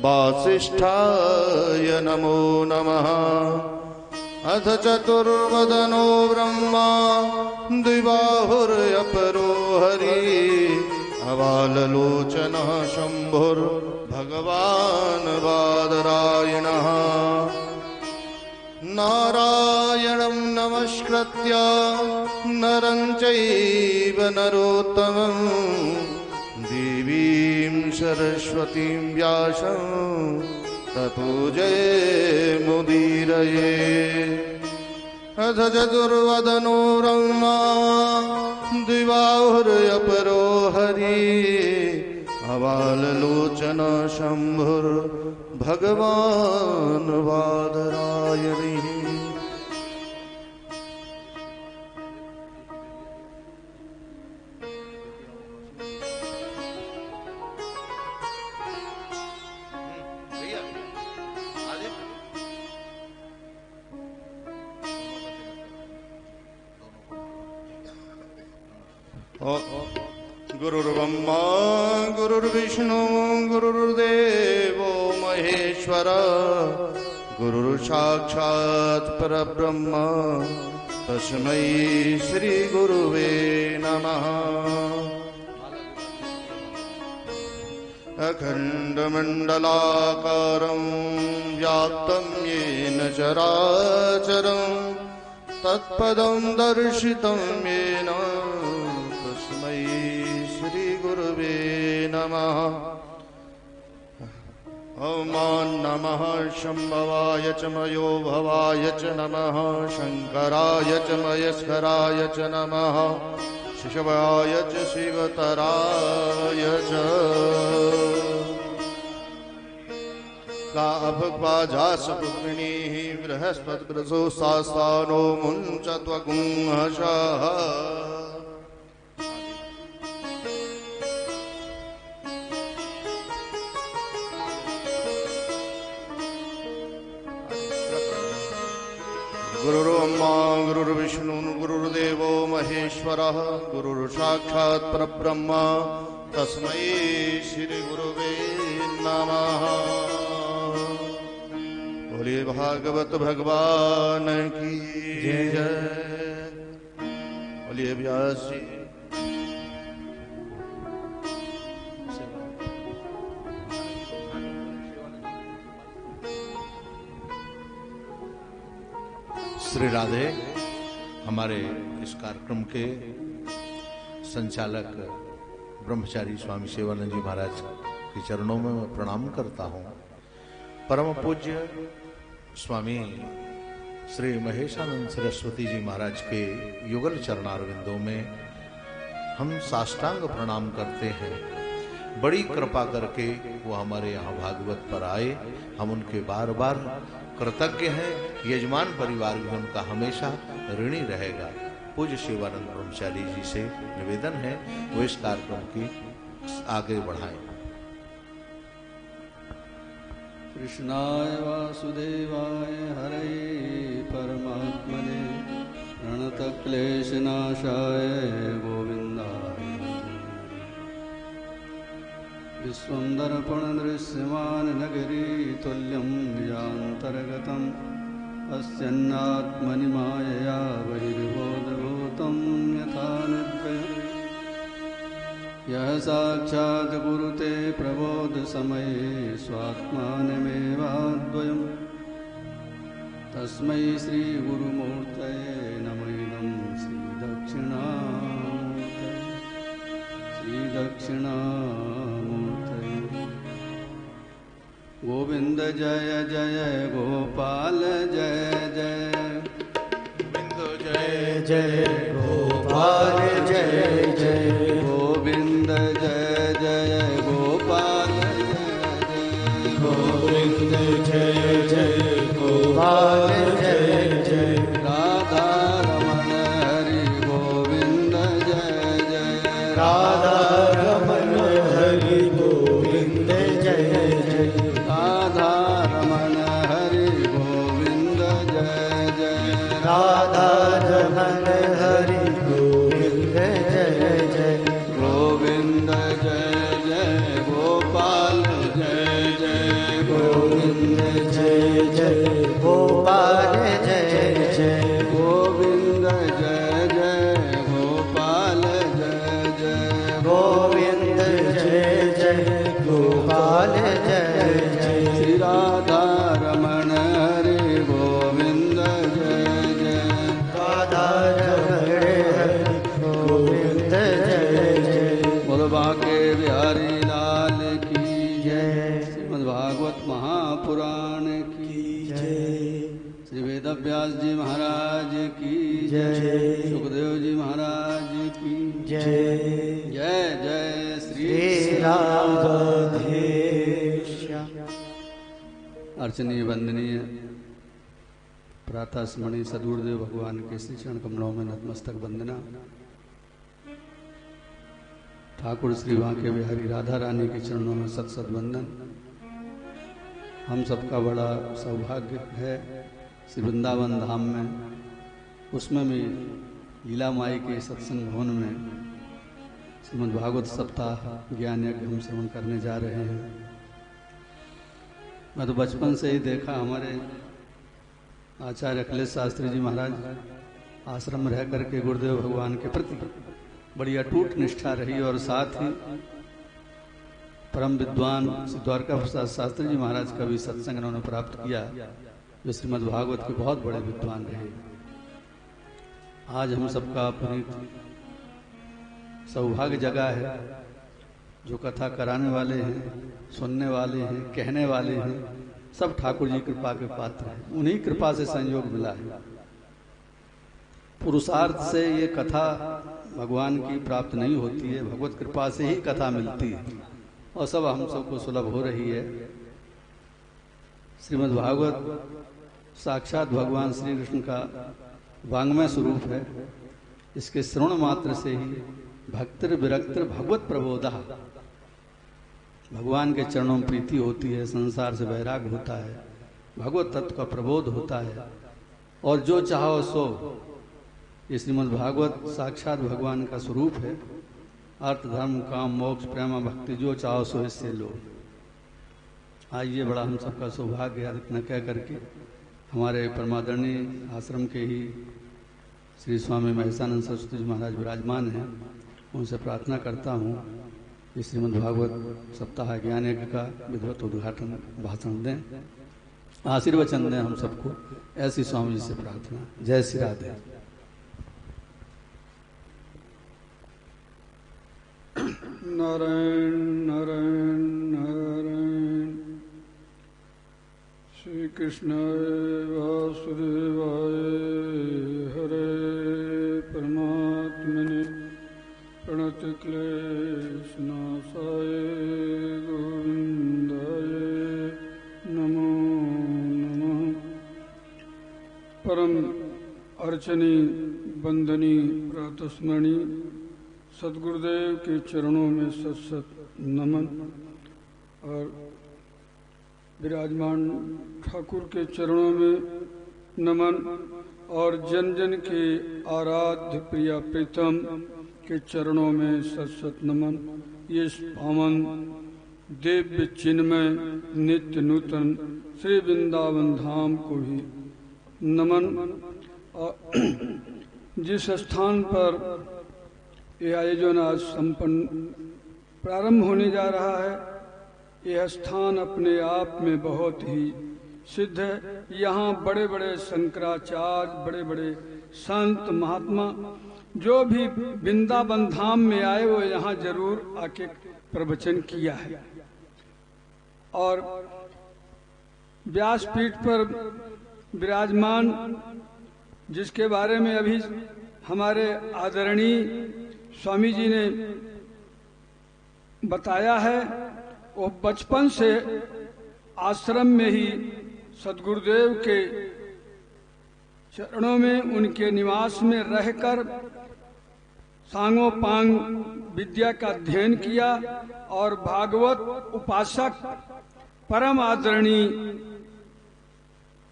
वासिष्ठाय नमो नमः। अथ चतुर्वदनो ब्रह्मा द्विबाहुरपरो हरि अवाललोचनः शम्भुर्भगवान् बादरायणः। नारायणं नमस्कृत्य नरं चैव नरोत्तमं देवीं सरस्वतीं व्यासं ततो जयमुदीरये। अथ चतुर्वदनो ब्रह्मा द्विबाहुरपरो हरि अवाललोचन शम्भुर्भगवान् बादरायणः। गुरुर्ब्रह्मा गुरुर्विष्णु गुरुर्देवो महेश्वर गुरुर्साक्षात् परब्रह्म तस्मै श्री गुरुवे नमः। अखण्डमण्डलाकारं व्याप्तं येन चराचरं तत्पदं दर्शितं येन तस्मै श्री गुरुवे नमः। ॐ नमः शम्भवाय च मयो भवाय च नमः शङ्कराय च मयस्कराय च नमः शिशवाय च शिवतराय च। काभक्वाजासपुत्रिणीः बृहस्पतिप्रसो सास्तानो मुञ्चत्वगुंहषः। गुरुर्ब्रह्मा गुरुर्विष्णु गुरुर्देवो महेश्वरः गुरुर्साक्षात् परब्रह्म तस्मै श्री गुरुवे नमः। बोलिए भागवत भगवान की जय। बोलिए व्यास जी। श्री राधे। हमारे इस कार्यक्रम के संचालक ब्रह्मचारी स्वामी सेवानंद जी महाराज के चरणों में मैं प्रणाम करता हूँ। परम पूज्य स्वामी श्री महेशानंद सरस्वती जी महाराज के युगल चरणारविंदों में हम साष्टांग प्रणाम करते हैं। बड़ी कृपा करके वो हमारे यहाँ भागवत पर आए, हम उनके बार बार कृतज्ञ हैं। यजमान परिवार भी उनका हमेशा ऋणी रहेगा। पूज्य शिवानंद ब्रह्मचारी जी से निवेदन है वो इस कार्यक्रम की आगे बढ़ाएं। कृष्णाय वासुदेवाय हरे परमात्मने प्रणतक्लेशनाशाय गोविन्दाय विश्वंदर्पणदृश्यमान नगरी तुल्यं निजान्तर्गतम् अस्यन्नात्मनि मायया बहिर्बोधभूतं यथा निर्भयम्। यः साक्षात् कुरुते प्रबोधसमये स्वात्मानमेवाद्वयम् तस्मै श्रीगुरुमूर्तये नमः। इदं श्रीदक्षिणामूर्तये। गोविंद जय जय गोपाल जय जय। गोविंद जय जय गोपाल जय जय। गोविंद जय जय गोपाल जय जय। गोविंद जय जय गोपाल जय जय। राधा रमण हरि गोविंद जय जय। राधा रमण हरि गोविंद जय जय। राधा रमण हरि गोविंद जय जय। राधा रमण हरि गोविंद जय। श्रीमद्भागवत महापुराण की जय। श्री वेद व्यास जी महाराज की जय। सुखदेव जी महाराज की जय। जय जय श्री राधेश्याम। अर्चनीय वंदनीय प्रातः स्मरणीय सदगुरुदेव भगवान के श्री चरण कमलों में नतमस्तक वंदना। ठाकुर श्री बांके बिहारी राधा रानी के चरणों में सत सत वंदन। हम सबका बड़ा सौभाग्य है श्री वृंदावन धाम में, उसमें भी लीला माई के सत्संग भवन में श्रीमद् भागवत सप्ताह ज्ञान यज्ञ हम श्रवण करने जा रहे हैं। मैं तो बचपन से ही देखा हमारे आचार्य अखिलेश शास्त्री जी महाराज आश्रम में रह करके गुरुदेव भगवान के प्रति बड़ी अटूट निष्ठा रही, और साथ ही परम विद्वान श्री द्वारका प्रसाद शास्त्री जी महाराज का भी सत्संग उन्होंने प्राप्त किया, जो श्रीमद् भागवत के बहुत बड़े विद्वान रहे। आज हम सबका अपनी सौभाग्य जगह है, जो कथा कराने वाले हैं, सुनने वाले हैं, कहने वाले हैं, सब ठाकुर जी कृपा के पात्र हैं। उन्हीं कृपा से संयोग मिला है। पुरुषार्थ से ये कथा भगवान की प्राप्त नहीं होती है, भगवत कृपा से ही कथा मिलती है, और सब हम सबको सुलभ हो रही है। श्रीमद् भागवत साक्षात भगवान श्री कृष्ण का वांग्मय स्वरूप है। इसके श्रवण मात्र से ही भक्तिर विरक्तिर भगवत प्रबोधः, भगवान के चरणों में प्रीति होती है, संसार से वैराग होता है, भगवत तत्व का प्रबोध होता है, और जो चाहो सो। ये श्रीमद् भागवत साक्षात भगवान का स्वरूप है। अर्थ धर्म काम मोक्ष प्रेम भक्ति जो चाहो सो इससे लो। आज ये बड़ा हम सबका सौभाग्य है। इतना कह करके हमारे परमादरणीय आश्रम के ही श्री स्वामी महेशानंद सरस्वती जी महाराज विराजमान हैं, उनसे प्रार्थना करता हूँ कि श्रीमद् भागवत सप्ताह ज्ञान यज्ञ का विधिवत उद्घाटन भाषण दें, आशीर्वचन दें हम सबको। ऐसी स्वामी जी से प्रार्थना। जय श्री राधे। नारायण नारायण नारायण। श्री कृष्णाय वासुदेवाय हरे परमात्मने प्रणत क्लेश नाशाय गोविंदाय नमो नमः। परम अर्चनी वंदनी प्रातस्मरणी सदगुरुदेव के चरणों में सत सत नमन, और विराजमान ठाकुर के चरणों में नमन, और जन जन के आराध्य प्रिया प्रीतम के चरणों में सत सत नमन। ये पावन दिव्य चिन्मय नित्य नूतन श्री वृंदावन धाम को भी नमन। जिस स्थान पर यह आयोजन आज संपन्न प्रारंभ होने जा रहा है, यह स्थान अपने आप में बहुत ही सिद्ध है। यहाँ बड़े बड़े शंकराचार्य, बड़े बड़े संत महात्मा जो भी वृंदावन धाम में आए वो यहाँ जरूर आके प्रवचन किया है। और व्यासपीठ पर विराजमान, जिसके बारे में अभी हमारे आदरणीय स्वामी जी ने बताया है, वो बचपन से आश्रम में ही सदगुरुदेव के चरणों में, उनके निवास में रहकर सांगो पांग विद्या का अध्ययन किया, और भागवत उपासक परम आदरणीय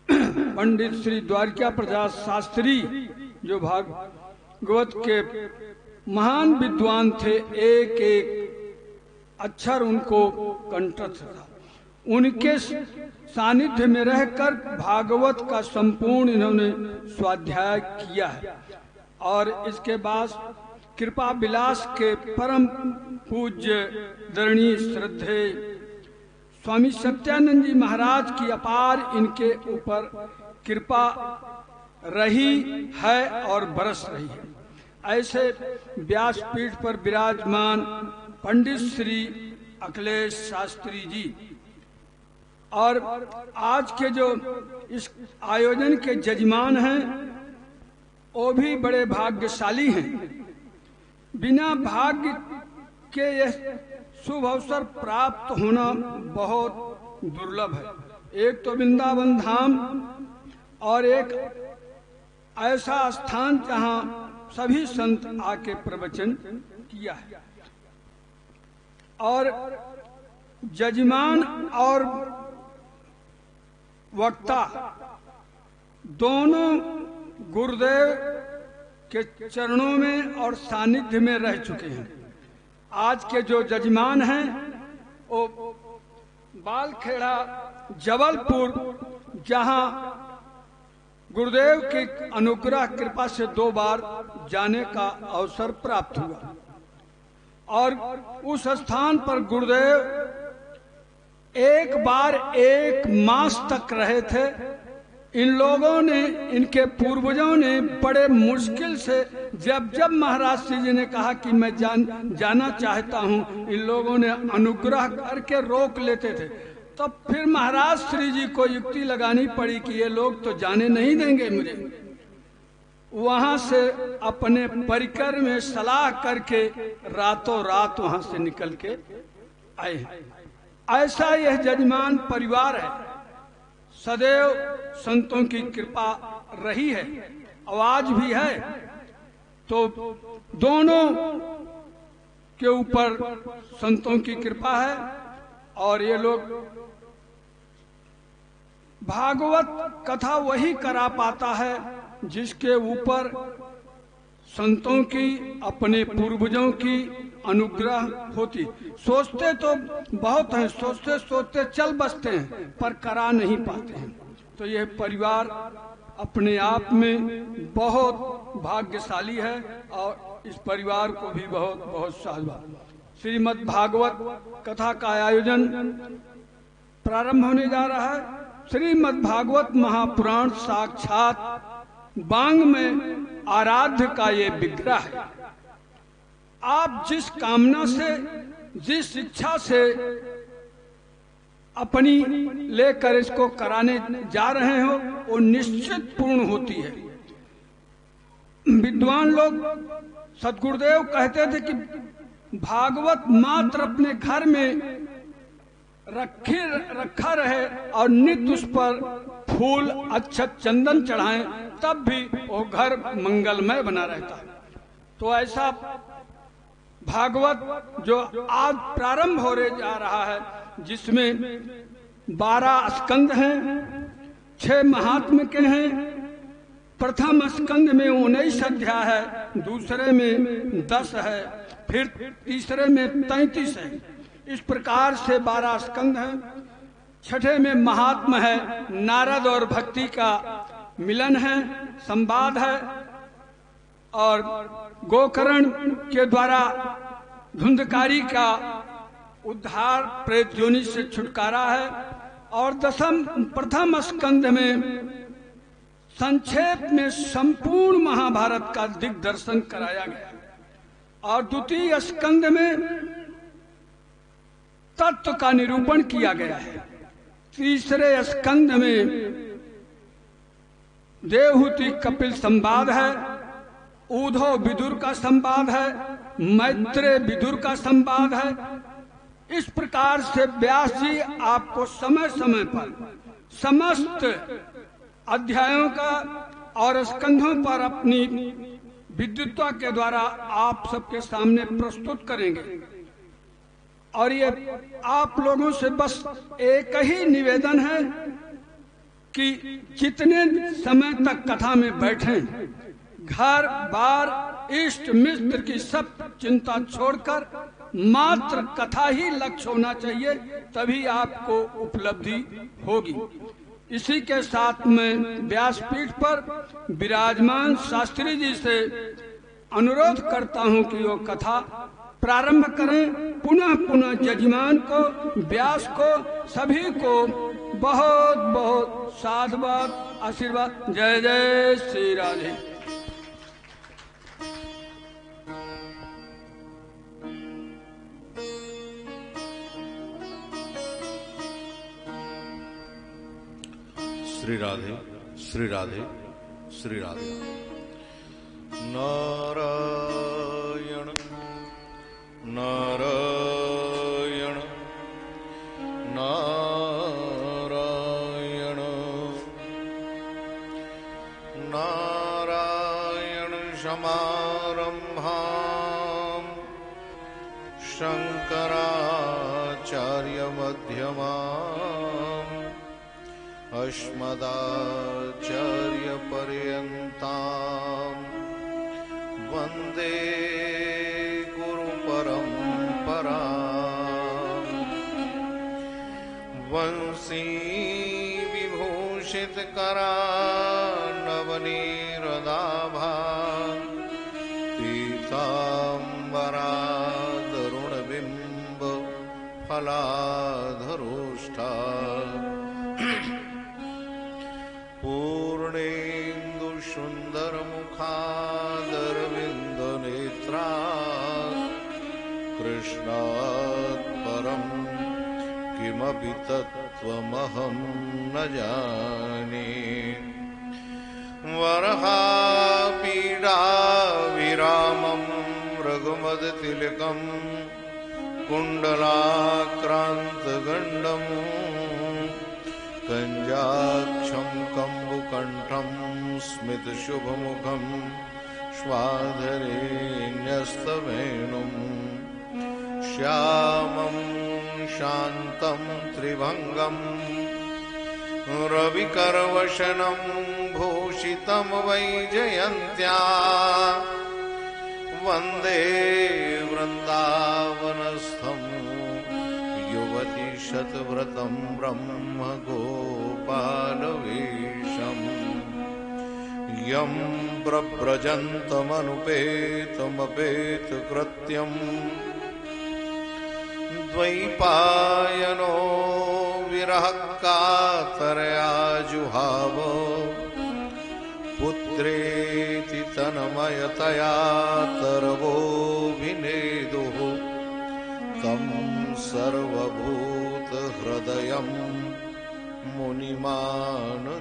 पंडित श्री द्वारका प्रसाद शास्त्री, जो भागवत के महान विद्वान थे, एक एक अक्षर उनको कंठस्थ था। उनके सानिध्य में रहकर भागवत का संपूर्ण इन्होंने स्वाध्याय किया है। और इसके बाद कृपा विलास के परम पूज्य दरणीय श्रद्धे स्वामी सत्यानंद जी महाराज की अपार इनके ऊपर कृपा रही है और बरस रही है। ऐसे व्यासपीठ पर विराजमान पंडित श्री अखिलेश शास्त्री जी और आज के जो इस आयोजन के जजमान हैं वो भी बड़े भाग्यशाली हैं। बिना भाग्य के यह शुभ अवसर प्राप्त होना बहुत दुर्लभ है। एक तो वृंदावन धाम और एक ऐसा स्थान जहां सभी संत आके प्रवचन किया है, और जजमान और वक्ता दोनों गुरुदेव के चरणों में और सानिध्य में रह चुके हैं। आज के जो जजमान हैं वो बालखेड़ा जबलपुर, जहां गुरुदेव की अनुग्रह कृपा से 2 बार जाने का अवसर प्राप्त हुआ, और उस स्थान पर गुरुदेव एक बार 1 मास तक रहे थे। इन लोगों ने, इनके पूर्वजों ने बड़े मुश्किल से जब महाराज श्री जी ने कहा कि मैं जाना चाहता हूं, इन लोगों ने अनुग्रह करके रोक लेते थे। तब फिर महाराज श्री जी को युक्ति लगानी पड़ी कि ये लोग तो जाने नहीं देंगे मुझे। वहां से अपने परिकर में सलाह करके रातों रात वहां से निकल के आए। ऐसा यह जजमान परिवार है। सदैव संतों की कृपा रही है, आवाज भी है। तो दोनों के ऊपर संतों की कृपा है, और ये लोग भागवत कथा वही करा पाता है जिसके ऊपर संतों की, अपने पूर्वजों की अनुग्रह होती। सोचते तो बहुत हैं, सोचते सोचते चल बसते हैं, पर करा नहीं पाते हैं। तो यह परिवार अपने आप में बहुत भाग्यशाली है, और इस परिवार को भी बहुत बहुत साधुवाद। श्रीमद् भागवत कथा का आयोजन प्रारंभ होने जा रहा है। श्रीमद् भागवत महापुराण साक्षात बांग में आराध्य का ये विग्रह है। आप जिस कामना से, जिस इच्छा से अपनी लेकर इसको कराने जा रहे हो, वो निश्चित पूर्ण होती है। विद्वान लोग, सद्गुरुदेव कहते थे कि भागवत मात्र अपने घर में रखा रहे और नित्य उस पर फूल, अक्षत, चंदन चढ़ाएं, तब भी वो घर मंगलमय बना रहता है। तो ऐसा भागवत जो आज प्रारंभ होने जा रहा है, जिसमें 12 स्कंद हैं, 6 महात्म के हैं। प्रथम स्कंद में 19 अध्याय है, दूसरे में 10 है, फिर तीसरे में 33 है। इस प्रकार से 12 स्कंद हैं। छठे में महात्म है, नारद और भक्ति का मिलन है, संवाद है, और गोकर्ण के द्वारा धुंधकारी का उद्धार, प्रेत योनि से छुटकारा है। और प्रथम स्कंद में संक्षेप में संपूर्ण महाभारत का दिग्दर्शन कराया गया, और द्वितीय स्कंद में तत्व का निरूपण किया गया है। तीसरे स्कंद में देवहूति कपिल संवाद है, ऊधव विदुर का संवाद है, मैत्रेय विदुर का संवाद है। इस प्रकार से व्यास जी आपको समय समय पर समस्त अध्यायों का और स्कंधों पर अपनी विद्वत्ता के द्वारा आप सबके सामने प्रस्तुत करेंगे। और ये आप लोगों से बस एक ही निवेदन है कि जितने समय तक कथा में बैठें, घर बार इष्ट मित्र की सब चिंता छोड़कर मात्र कथा ही लक्ष्य होना चाहिए, तभी आपको उपलब्धि होगी। इसी के साथ में व्यासपीठ पर विराजमान शास्त्री जी से अनुरोध करता हूं कि वो कथा प्रारंभ करें। पुनः पुनः जजमान को, व्यास को, सभी को बहुत बहुत साधुवाद, आशीर्वाद। जय जय श्री राधे। श्री राधे श्री राधे श्री राधे। नारायण नारायण नारायण नारायण समारंभां शंकराचार्यमध्यमाम् अस्मदाचार्यपर्यन्तां वन्दे गुरुपरम्पराम्। वंशी विभूषितकरान्नवनीरदाभा पीताम्बरादरुणबिम्ब फलाधरोष्ठा पूर्णेन्दुसुन्दरमुखादरविन्दनेत्रा कृष्णात् परं किमपि तत्त्वमहं न जाने। वरहापीडाविरामं रघुमदतिलकं कुण्डलाक्रान्तगण्डम् कञ्जाक्षं कम्बुकण्ठं स्मितशुभमुखं श्वाधरे न्यस्तवेणुं श्यामं शान्तं त्रिभङ्गं रविकरवशनं भूषितं वैजयन्त्या वन्दे वृन्दावनस्थं युवती शतव्रतं ब्रह्म गोपालवेशम् यं प्रव्रजन्तमनुपेतमपेतकृत्यं द्वैपायनो विरहकातरया जुहाव पुत्रेति तन्मयतया तरवोऽभिनेदुः तं सर्वभूतहृदयं मुनिमानतोऽस्मि।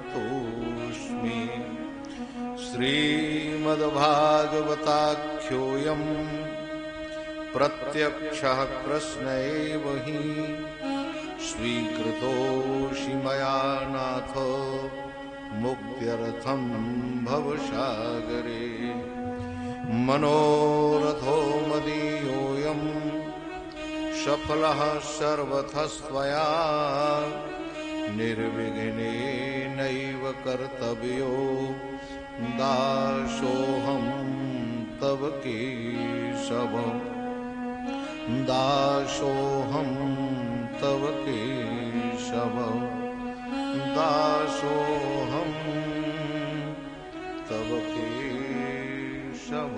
श्रीमद्भागवताख्योऽयं प्रत्यक्षः कृष्ण एव हि स्वीकृतोऽसि मया नाथ मुक्त्यर्थं भवसागरे। मनोरथो मदीयोऽयं सफलः सर्वथस्त्वया निर्विघ्नेनैव कर्तव्यो दासोऽहं तव केशव दासोऽहं तव केशव दासोऽहं तव केशव।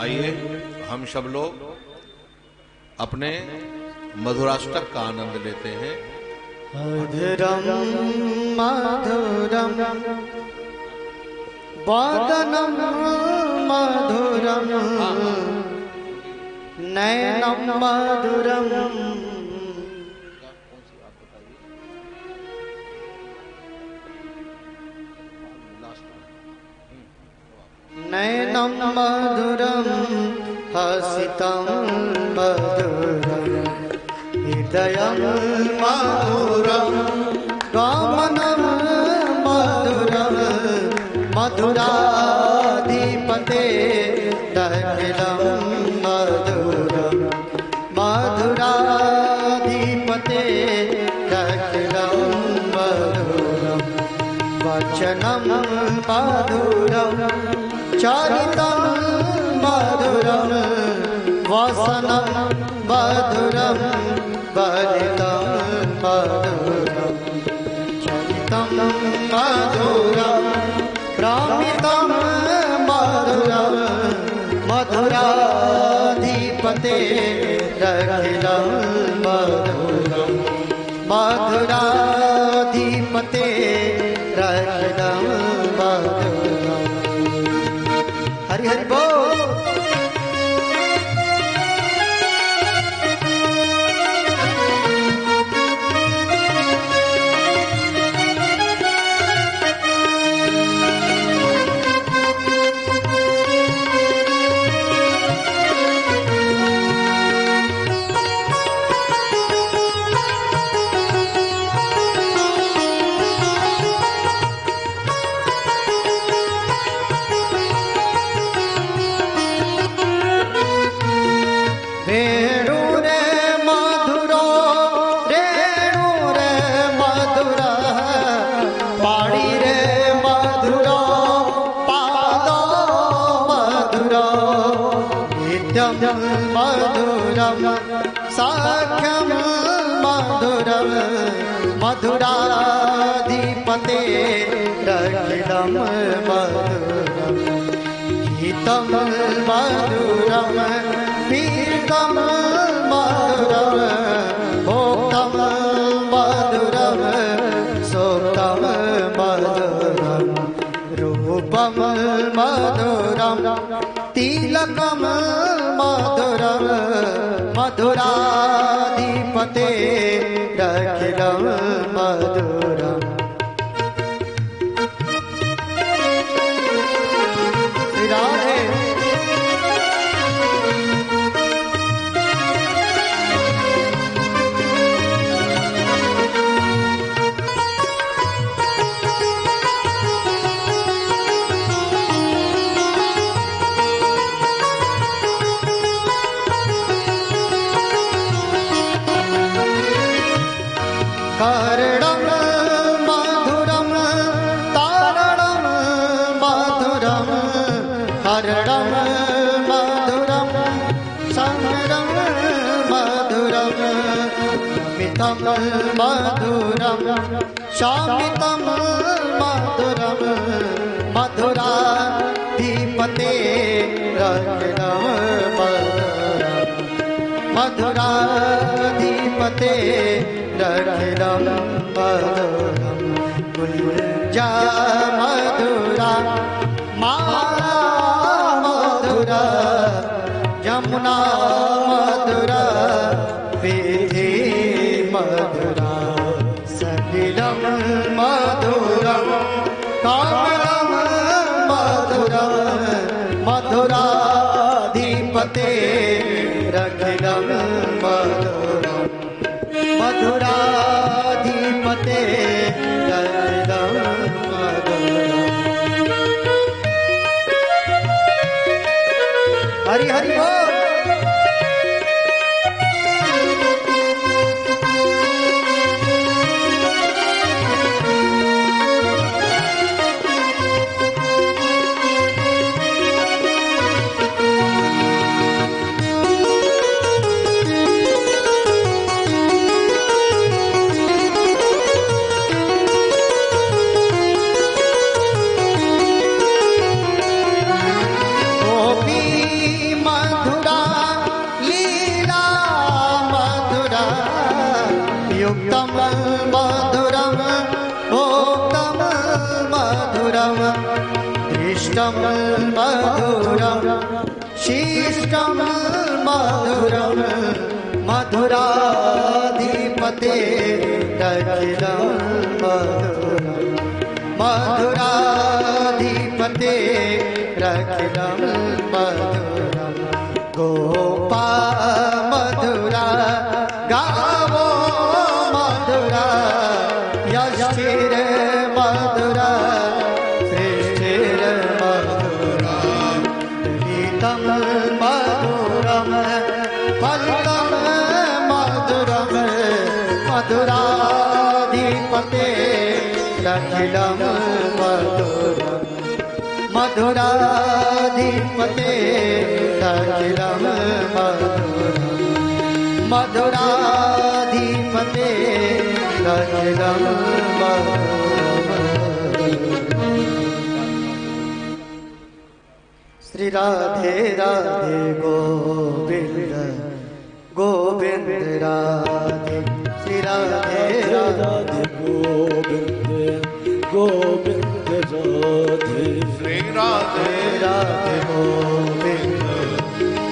आइए हम सब लोग अपने मधुराष्टक का आनंद लेते हैं। मधुरम मधुरम वादनम मधुरम नयनम मधुरम नयनम मधुरम हसितं मधुरम हृदयं मधुरम गमनं मधुरम मधुराधिपते दखिलं मधुरम मधुराधिपते दखिलं मधुरम वचनं मधुरम चरितं मधुरम वसनं मधुरम बलितं मधुरम चरितं मधुरम प्रमितं मधुरम मधुराधिपते मधुराधिपते रखिलं मधुरम् मधुराधिपते रखिलं मधुरम्। हरि हरि बोल। मधुरम साख्यम मधुरम मधुराधिपते रखिलं मधुरम गीतम मधुरम पीतम मधुरम भोक्तम मधुरम सोक्तम मधुरम रूपम मधुरम तिलकम मधुरम मधुराधिपते रखिलं मधुरम। श्री राधे। कर्णं मधुरं तारणं मधुरं हरणं मधुरं संगरं मधुरं मितं मधुरं शामितं मधुरं मधुराधिपते रखिलं मधुरं मधुराधिपते रखिलं मधुरं कुञ्जा मधुरा माला मधुरा यमुना मधुरा वीथि मधुरा सलिलं मधुरं कामलं मधुरं मधुराधिपते रखिलं मधुरम् मधुराधिपते रखिलं मधुरम्। हरि हरि बोल। युक्तं मधुरं भोक्तं मधुरं दृष्टं मधुरं शिष्टं मधुरं मधुराधिपते रखिलं मधुरं मधुराधिपते रखिलं मधुरं गोपा मधुरा गावो मधुरा यष्टिर मधुरा सृष्टिर मधुरा गीतं मधुरं फलितं मधुरं मधुराधिपते रखिलं मधुरं मधुराधिपते रखिलं मधुरं मधुराधिपते रखिलं मधुरम्। श्री राधे राधे गोविंद गोविंद राधे श्री राधे राधे गोविंद गोविंद राधे श्री राधे राधे गोविंद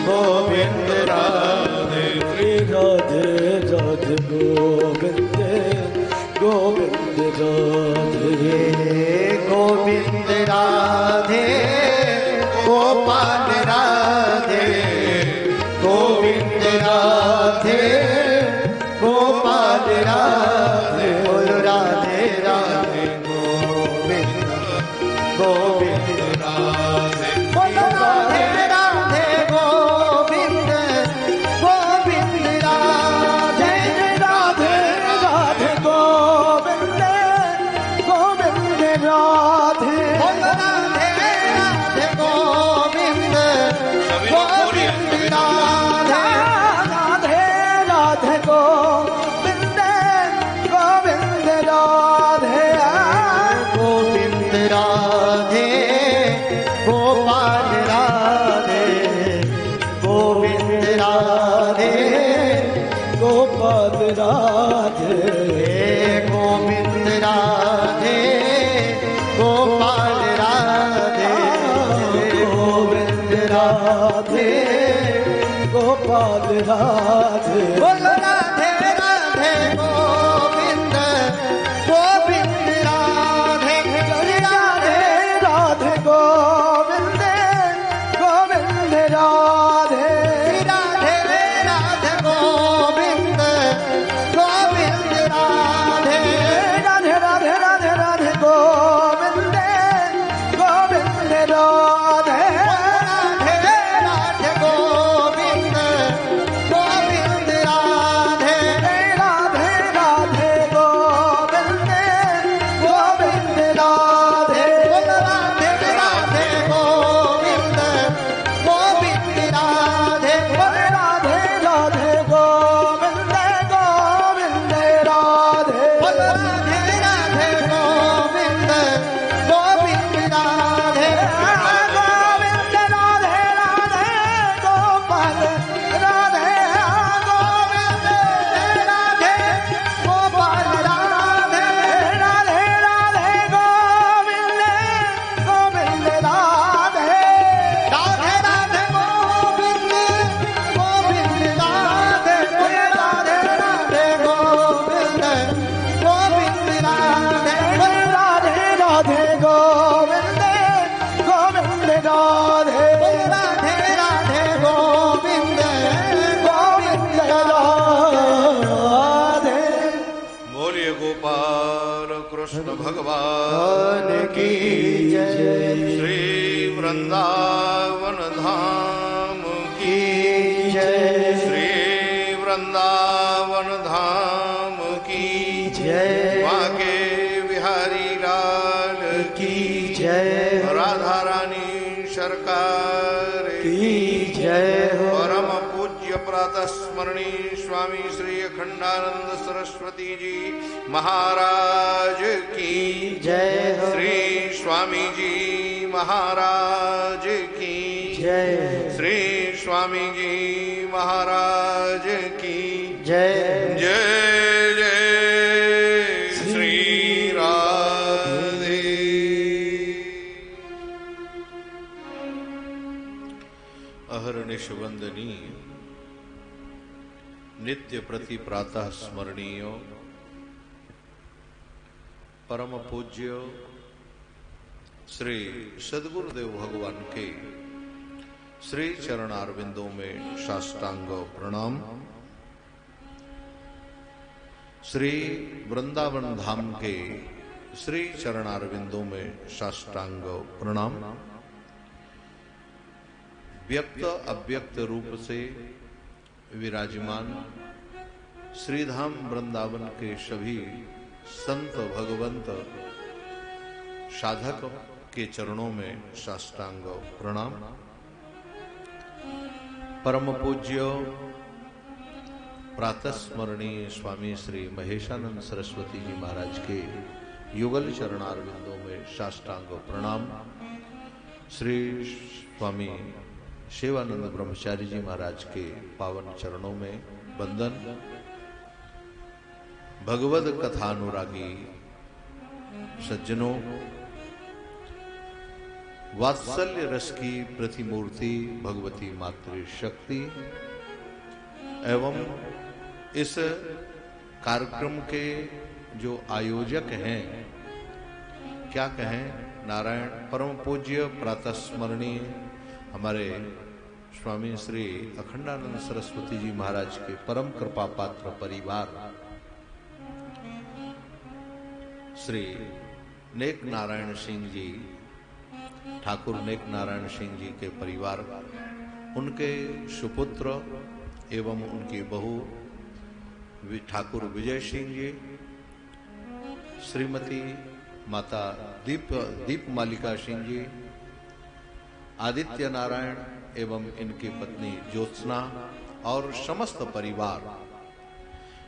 गोविंद राधे श्री राधे राधे गोविंद गोविंद राधे गोविंद राधे गोपाल राधे गोविंद राधे गोपाल राधे बोल राधे राधे गोविंद गोविंद राधे बोल राधे राधे गोविंद गोविंद राधे राधे राधे गोविंद गोविंद राधे बोल राधे राधे गोविंद गोविंद राधे राधे राधे गोविंद गोविंद राधे गोविंद राधे गोपाल राधे गोविंद राधे गोपाल राधे गोविंद राधे गोपाल राधे गोविंद राधे गोपाल राधे बोल राधे राधे गोविंद गोविंद राधे राधे राधे गोविंद गोविंद राधे राधे राधे गोविंद गोविंद राधे राधे राधे राधे राधे गोविंद गोविंद राधे राधे राधे गोविंद गोविंद राधे राधे राधे गोविंद गोविंद राधे बोल राधे राधे गोविंद गोविंद राधे राधे राधे गोविंद गोविंद राधे बोल राधे राधे गोविंद गोविंद राधे गोविंद राधे राधे गोपाल राधे गोविंद राधे गोपाल राधे राधे राधे गोविंद गोविंद राधे राधे राधे गोविंद गोविंद राधे बोल राधे राधे गोविंद गोविंद राधे बोल राधे राधे गोविंद गोविंद राधे राधे राधे गोविंद गोविंद राधे बोलिए गोपाल कृष्ण भगवान भगवान की जय श्री वृंदावन धाम की की जय श्री वृंदावन धाम की जय बाके बिहारी लाल की जय राधा रानी सरकार की जय हो परम पूज्य प्रातः स्मरणीय स्वामी श्री अखंडानंद सरस्वती जी महाराज की जय हो श्री स्वामी जी महाराज की जय श्री स्वामी जी महाराज की जय जय जय श्री राधे। अहर्निश वंदनीय नित्य प्रति प्रातः स्मरणीय परम पूज्य श्री सद्गुरुदेव भगवान के श्री चरणारविंदों में साष्टांग प्रणाम। श्री वृंदावन धाम के श्री चरणारविंदों में साष्टांग प्रणाम। व्यक्त अव्यक्त रूप से विराजमान श्रीधाम वृंदावन के सभी संत भगवंत साधक के चरणों में साष्टांग प्रणाम। परम पूज्य प्रातः स्मरणीय स्वामी श्री महेशानंद सरस्वती जी महाराज के युगल चरणारविंदों में साष्टांग प्रणाम। श्री स्वामी शिवानंद ब्रह्मचारी जी महाराज के पावन चरणों में बंदन। भगवद कथानुरागी सज्जनों, वात्सल्य रस की प्रतिमूर्ति भगवती मातृशक्ति एवं इस कार्यक्रम के जो आयोजक हैं, क्या कहें, नारायण परम पूज्य प्रातः स्मरणीय हमारे स्वामी श्री अखंडानंद सरस्वती जी महाराज के परम कृपा पात्र परिवार श्री नेक नारायण सिंह जी, ठाकुर नेक नारायण सिंह जी के परिवार, उनके सुपुत्र एवं उनकी बहू ठाकुर विजय सिंह जी, श्रीमती माता दीप मालिका सिंह जी, आदित्य नारायण एवं इनकी पत्नी ज्योत्सना और समस्त परिवार,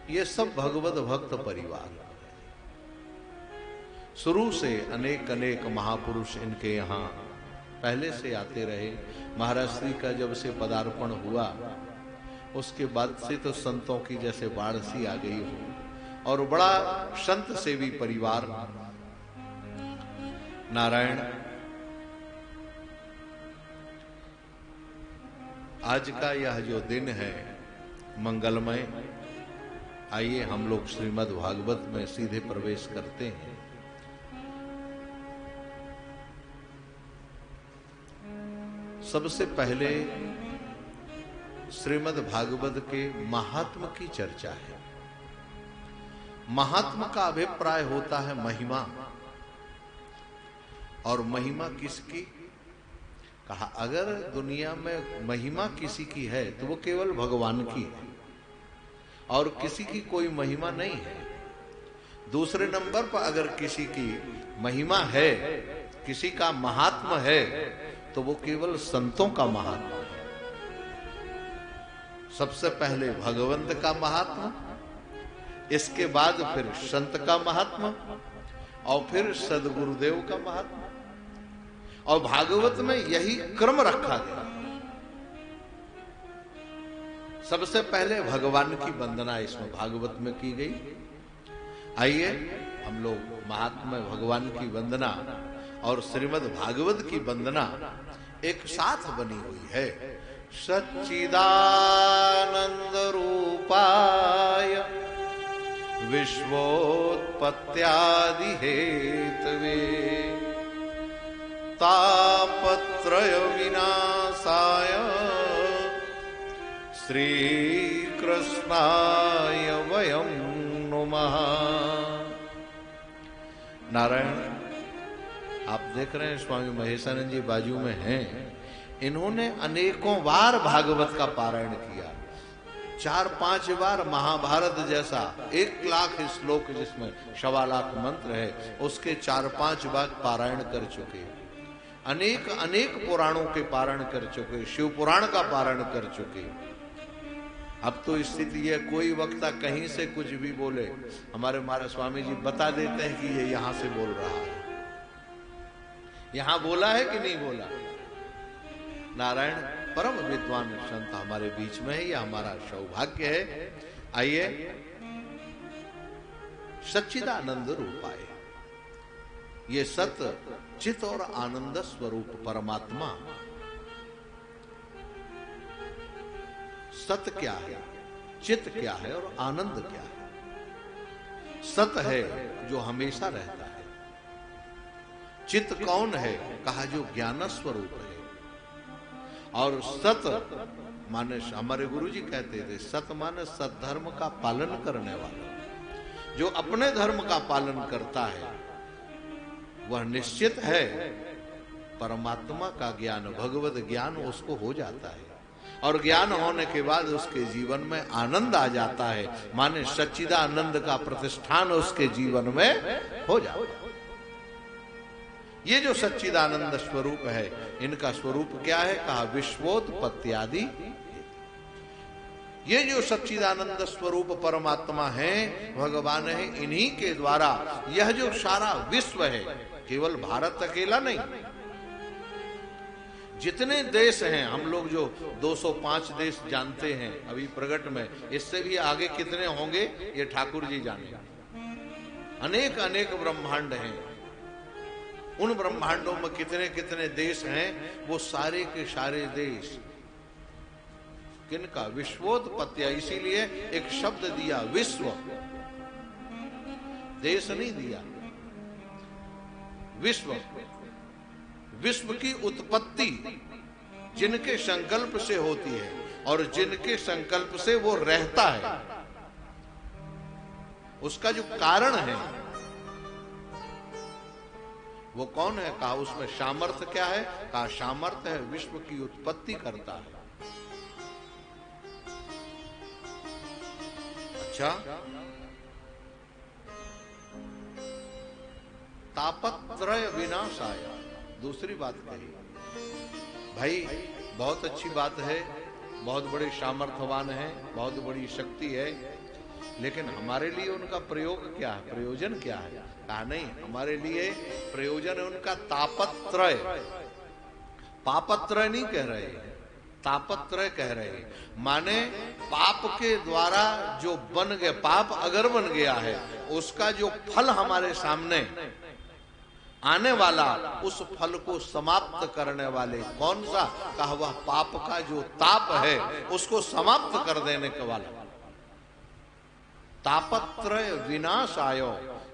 ये सब भगवत भक्त परिवार। शुरू से अनेक अनेक महापुरुष इनके यहाँ पहले से आते रहे। महाराज श्री का जब से पदार्पण हुआ उसके बाद से तो संतों की जैसे बाढ़ सी आ गई हो, और बड़ा संत सेवी परिवार। नारायण, आज का यह जो दिन है मंगलमय, आइए हम लोग श्रीमद् भागवत में सीधे प्रवेश करते हैं। सबसे पहले श्रीमद् भागवत के महात्म की चर्चा है। महात्म का अभिप्राय होता है महिमा, और महिमा किसकी? कहा अगर दुनिया में महिमा किसी की है तो वो केवल भगवान की है, और किसी की कोई महिमा नहीं है। दूसरे नंबर पर अगर किसी की महिमा है, किसी का महात्म है, तो वो केवल संतों का महात्मा है। सबसे पहले भगवंत का महात्मा, इसके बाद फिर संत का महात्मा, और फिर सदगुरुदेव का महात्मा। और भागवत में यही क्रम रखा गया। सबसे पहले भगवान की वंदना इसमें भागवत में की गई। आइए हम लोग महात्मा भगवान की वंदना और श्रीमद् भागवत की वंदना एक साथ बनी हुई है। सच्चिदानंद रूपाय विश्वोत्पत्त्यादि हेतवे तापत्रय विनाशाय श्री कृष्णाय वयं नुमः। नारायण, आप देख रहे हैं स्वामी महेशानंद जी बाजू में हैं। इन्होंने अनेकों बार भागवत का पारायण किया, 4-5 बार महाभारत जैसा 1 लाख श्लोक जिसमें 1.25 लाख मंत्र है, उसके 4-5 बार पारायण कर चुके। अनेक अनेक पुराणों के पारायण कर चुके, शिव पुराण का पारायण कर चुके। अब तो स्थिति है, कोई वक्ता कहीं से कुछ भी बोले, हमारे स्वामी जी बता देते हैं कि ये यहां से बोल रहा है। यहां बोला है कि नहीं बोला? नारायण, परम विद्वान संत हमारे बीच में है, यह हमारा सौभाग्य है। आइए, सच्चिदानंद रूपाय, ये सत चित और आनंद स्वरूप परमात्मा। सत क्या है, चित क्या है और आनंद क्या है? सत है जो हमेशा रहता है। चित कौन है? कहा जो ज्ञान स्वरूप है। और सत माने, हमारे गुरुजी कहते थे, सत माने सद्धर्म का पालन करने वाला। जो अपने धर्म का पालन करता है वह निश्चित है परमात्मा का ज्ञान, भगवत ज्ञान उसको हो जाता है, और ज्ञान होने के बाद उसके जीवन में आनंद आ जाता है। माने सच्चिदानंद का प्रतिष्ठान उसके जीवन में हो जाता है। ये जो सच्चिदानंद स्वरूप है, इनका स्वरूप क्या है? कहा विश्वोत्पत्त्यादि। ये जो सच्चिदानंद स्वरूप परमात्मा है, भगवान है, इन्हीं के द्वारा यह जो सारा विश्व है, केवल भारत अकेला नहीं, जितने देश हैं, हम लोग जो 205 देश जानते हैं अभी प्रगट में, इससे भी आगे कितने होंगे ये ठाकुर जी जाने। अनेक अनेक ब्रह्मांड हैं, उन ब्रह्मांडों में कितने कितने देश हैं, वो सारे के सारे देश किनका? विश्वोत्पत्ति। इसीलिए एक शब्द दिया विश्व, देश नहीं दिया, विश्व। विश्व की उत्पत्ति जिनके संकल्प से होती है और जिनके संकल्प से वो रहता है, उसका जो कारण है वो कौन है? कहा उसमें सामर्थ्य क्या है? कहा सामर्थ्य है विश्व की उत्पत्ति करता है। अच्छा, तापत्रय विनाशाय, दूसरी बात कही। भाई बहुत अच्छी बात है, बहुत बड़े सामर्थ्यवान है, बहुत बड़ी शक्ति है, लेकिन हमारे लिए उनका प्रयोग क्या है, प्रयोजन क्या है? कहा नहीं, हमारे लिए प्रयोजन है उनका तापत्रय। पापत्रय नहीं कह रहे, तापत्रय कह रहे। माने पाप के द्वारा जो बन गया, पाप अगर बन गया है, उसका जो फल हमारे सामने आने वाला, उस फल को समाप्त करने वाले कौन सा? कहा वह पाप का जो ताप है उसको समाप्त कर देने के वाला। तापत्रय विनाशायो,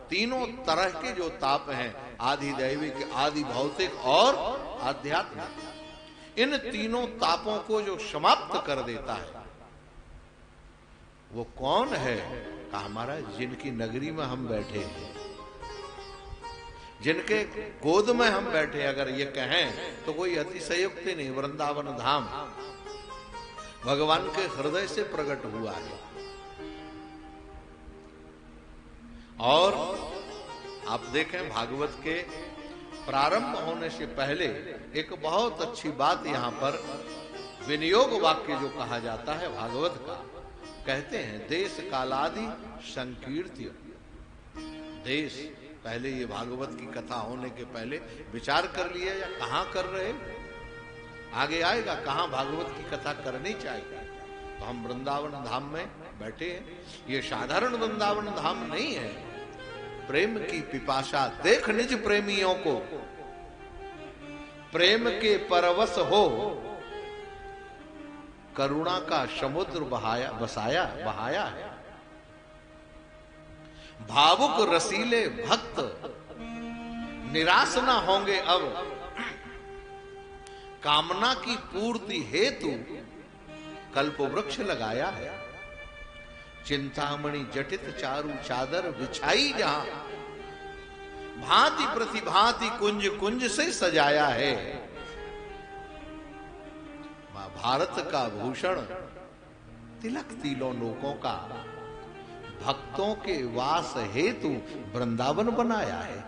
तीनों तरह के जो ताप हैं, आदि दैविक, आदि भौतिक और आध्यात्मिक, इन तीनों तापों को जो समाप्त कर देता है वो कौन है? कहा हमारा जिनकी नगरी में हम बैठे हैं, जिनके गोद में हम बैठे, अगर ये कहें तो कोई अतिशयोक्ति नहीं। वृंदावन धाम भगवान के हृदय से प्रकट हुआ है। और आप देखें भागवत के प्रारंभ होने से पहले एक बहुत अच्छी बात यहां पर विनियोग वाक्य जो कहा जाता है भागवत का, कहते हैं देश कालादि संकीर्त्य। देश, पहले ये भागवत की कथा होने के पहले विचार कर लिया या कहां कर रहे? आगे आएगा कहां भागवत की कथा करनी चाहिए। तो हम वृंदावन धाम में बैठे हैं। ये साधारण वृंदावन धाम नहीं है। प्रेम की पिपासा देख निज प्रेमियों को, प्रेम के परवश हो, करुणा का समुद्र बहाया है। भावुक रसीले भक्त निराश ना होंगे अब, कामना की पूर्ति हेतु कल्प वृक्ष लगाया है। चिंतामणि जटित चारु चादर बिछाई जहां, भांति प्रतिभांति कुंज कुंज से सजाया है। भारत का भूषण तिलक तीनों लोकों का, भक्तों के वास हेतु वृंदावन बनाया है।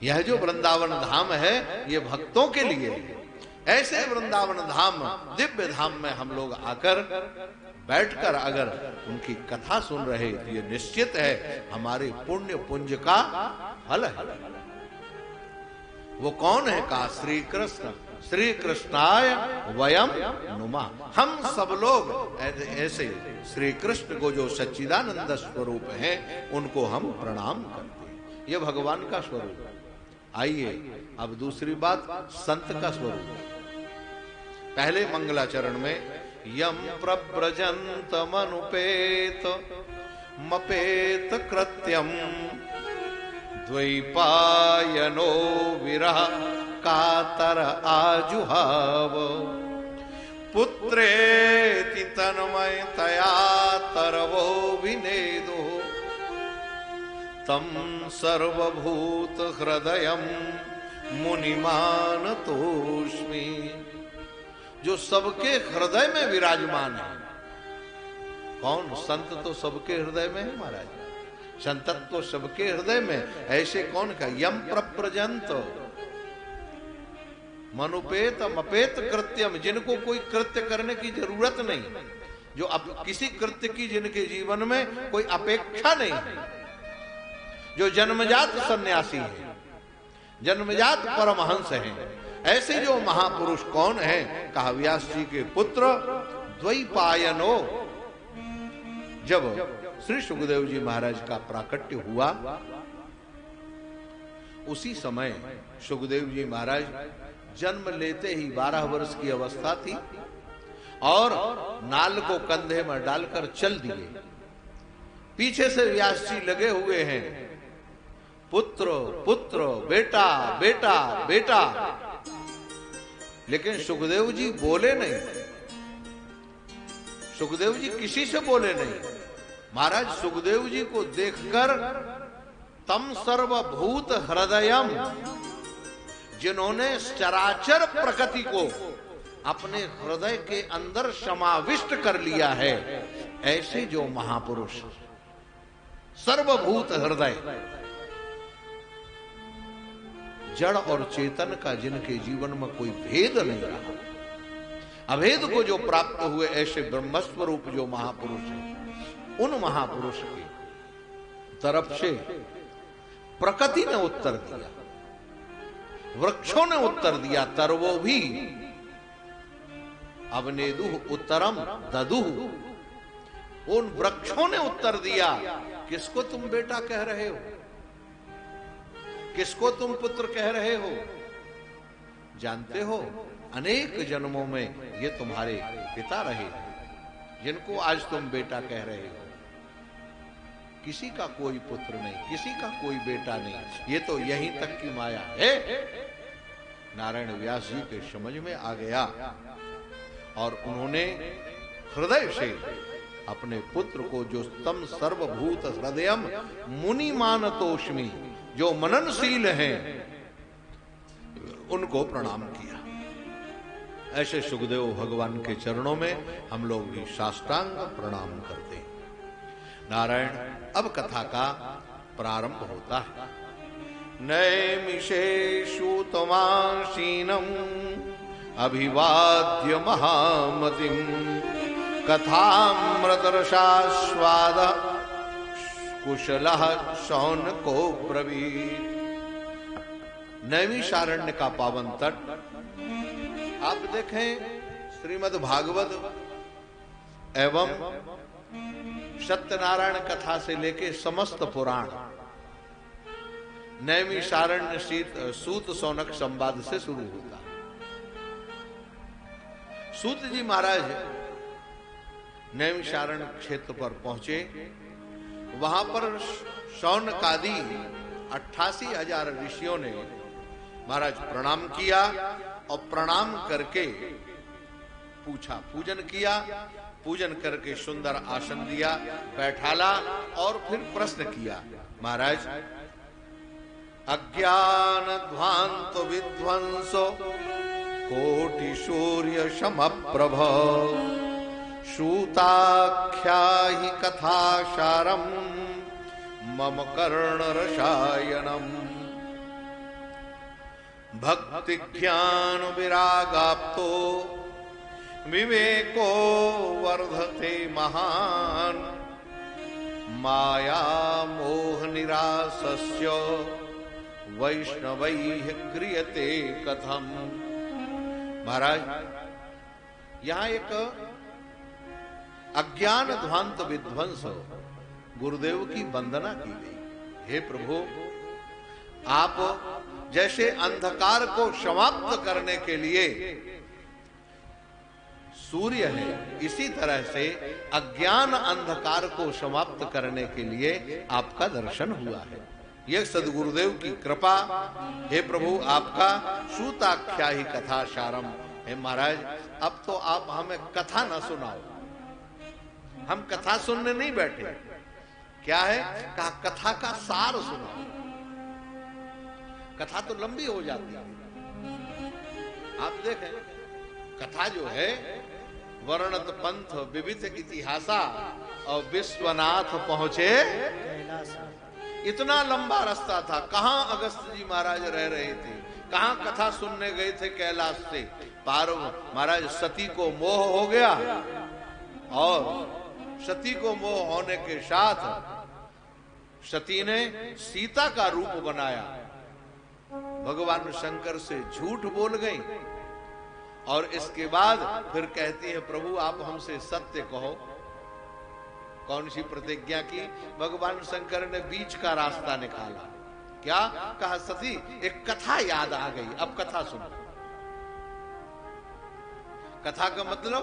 यह जो वृंदावन धाम है ये भक्तों के लिए है। ऐसे वृंदावन धाम, दिव्य धाम में हम लोग आकर बैठकर अगर उनकी कथा सुन रहे तो ये निश्चित है हमारे पुण्य पुंज का फल है। वो कौन है? कहा श्री कृष्ण, श्री कृष्णाय वयम नुमा। हम सब लोग ऐसे श्री कृष्ण को जो सच्चिदानंद स्वरूप हैं उनको हम प्रणाम करते हैं। ये भगवान का स्वरूप। आइए अब दूसरी बात, संत का स्वरूप। पहले मंगलाचरण में यम प्रव्रजंत मनुपेत मपेत कृत्यम द्वैपायनो विरह कातर आजुहाव पुत्रेति तन्मयतया तरवो विनेदो तम सर्वभूत हृदयम मुनिमान तोष्मी। जो सबके हृदय में विराजमान है। कौन? संत तो सबके हृदय में है महाराज, संतत्व तो सबके हृदय में। ऐसे कौन का? यम प्रव्रजंत मनुपेत मपेत कृत्यम, जिनको कोई कृत्य करने की जरूरत नहीं, जो अब किसी कृत्य की जिनके जीवन में कोई अपेक्षा नहीं है, जो जन्मजात सन्यासी है, जन्मजात परमहंस हैं, ऐसे जो महापुरुष कौन है? कहा व्यास जी के पुत्र द्वैपायनो। जब श्री सुखदेव जी महाराज का प्राकट्य हुआ, उसी समय सुखदेव जी महाराज जन्म लेते ही 12 वर्ष की अवस्था थी और नाल को कंधे में डालकर चल दिए। पीछे से व्यास जी लगे हुए हैं, पुत्र पुत्र, बेटा बेटा बेटा, लेकिन सुखदेव जी बोले नहीं। सुखदेव जी किसी से बोले नहीं। महाराज सुखदेव जी को देखकर तम सर्वभूत हृदयम, जिन्होंने चराचर प्रकृति को अपने हृदय के अंदर समाविष्ट कर लिया है, ऐसे जो महापुरुष सर्वभूत हृदय, जड़ और चेतन का जिनके जीवन में कोई भेद नहीं रहा, अभेद को जो प्राप्त हुए, ऐसे ब्रह्मस्वरूप जो महापुरुष हैं, उन महापुरुष की तरफ से प्रकृति ने उत्तर दिया, वृक्षों ने उत्तर दिया। तरवो भी अवनेदुः उत्तरम ददुः, उन वृक्षों ने उत्तर दिया। किसको तुम बेटा कह रहे हो? किसको तुम पुत्र कह रहे हो? जानते हो अनेक जन्मों में ये तुम्हारे पिता रहे, जिनको आज तुम बेटा कह रहे हो। किसी का कोई पुत्र नहीं, किसी का कोई बेटा नहीं, ये तो यहीं तक की माया है। नारायण व्यास जी के समझ में आ गया और उन्होंने हृदय से अपने पुत्र को, जो तम सर्वभूत हृदयम मुनि मानतोष्मि, जो मननशील हैं, उनको प्रणाम किया। ऐसे सुखदेव भगवान के चरणों में हम लोग भी साष्टांग प्रणाम करते हैं। नारायण, अब कथा का प्रारंभ होता है। नैमिषेषु तमासीनम अभिवाद्य महामतिम कथामृतरसास्वाद कुशलः शौनको ब्रवीत। नैमिषारण्य का पावन तट आप देखें, श्रीमद् भागवत एवं सत्यनारायण कथा से लेके समस्त पुराण नैमिषारण्य सूत सौनक संवाद से शुरू होता। सूत जी महाराज नैमिषारण्य क्षेत्र पर पहुंचे। वहां पर शौनकादि 88,000 ऋषियों ने महाराज प्रणाम किया और प्रणाम करके पूछा, पूजन किया। पूजन करके सुंदर आसन दिया, बैठाला और फिर प्रश्न किया। महाराज, अज्ञान ध्वांत विध्वंसो कोटि सूर्य समप्रभ सूताख्याहि कथासारम मम कर्ण रसायनम भक्ति ज्ञान विरागाप्तो विवेको वर्धते महान माया मोह निरासस्य वैष्णवैः क्रियते कथम। महाराज, यहां एक अज्ञान ध्वांत विध्वंस गुरुदेव की वंदना की गई। हे प्रभु, आप जैसे अंधकार को समाप्त करने के लिए सूर्य है, इसी तरह से अज्ञान अंधकार को समाप्त करने के लिए आपका दर्शन हुआ है। यह सदगुरुदेव की कृपा। हे प्रभु, आपका सूताख्याहि कथा सारम। हे महाराज, अब तो आप हमें कथा न सुनाओ। हम कथा सुनने नहीं बैठे। क्या है? कहा कथा का सार सुनाओ। कथा तो लंबी हो जाती है। आप देखें, कथा जो है वर्णत पंथ विविध इतिहासा और विश्वनाथ पहुंचे। इतना लंबा रास्ता था। कहां अगस्त जी महाराज रह रहे थे, कहां कथा सुनने गए थे कैलाश से। पार्व महाराज सती को मोह हो गया और सती को मोह होने के साथ सती ने सीता का रूप बनाया भगवान शंकर से झूठ बोल गई और इसके बाद फिर कहती है प्रभु आप हमसे सत्य कहो। कौन सी प्रतिज्ञा की? भगवान शंकर ने बीच का रास्ता निकाला। क्या कहा? सती एक कथा याद आ गई, अब कथा सुनो। कथा का मतलब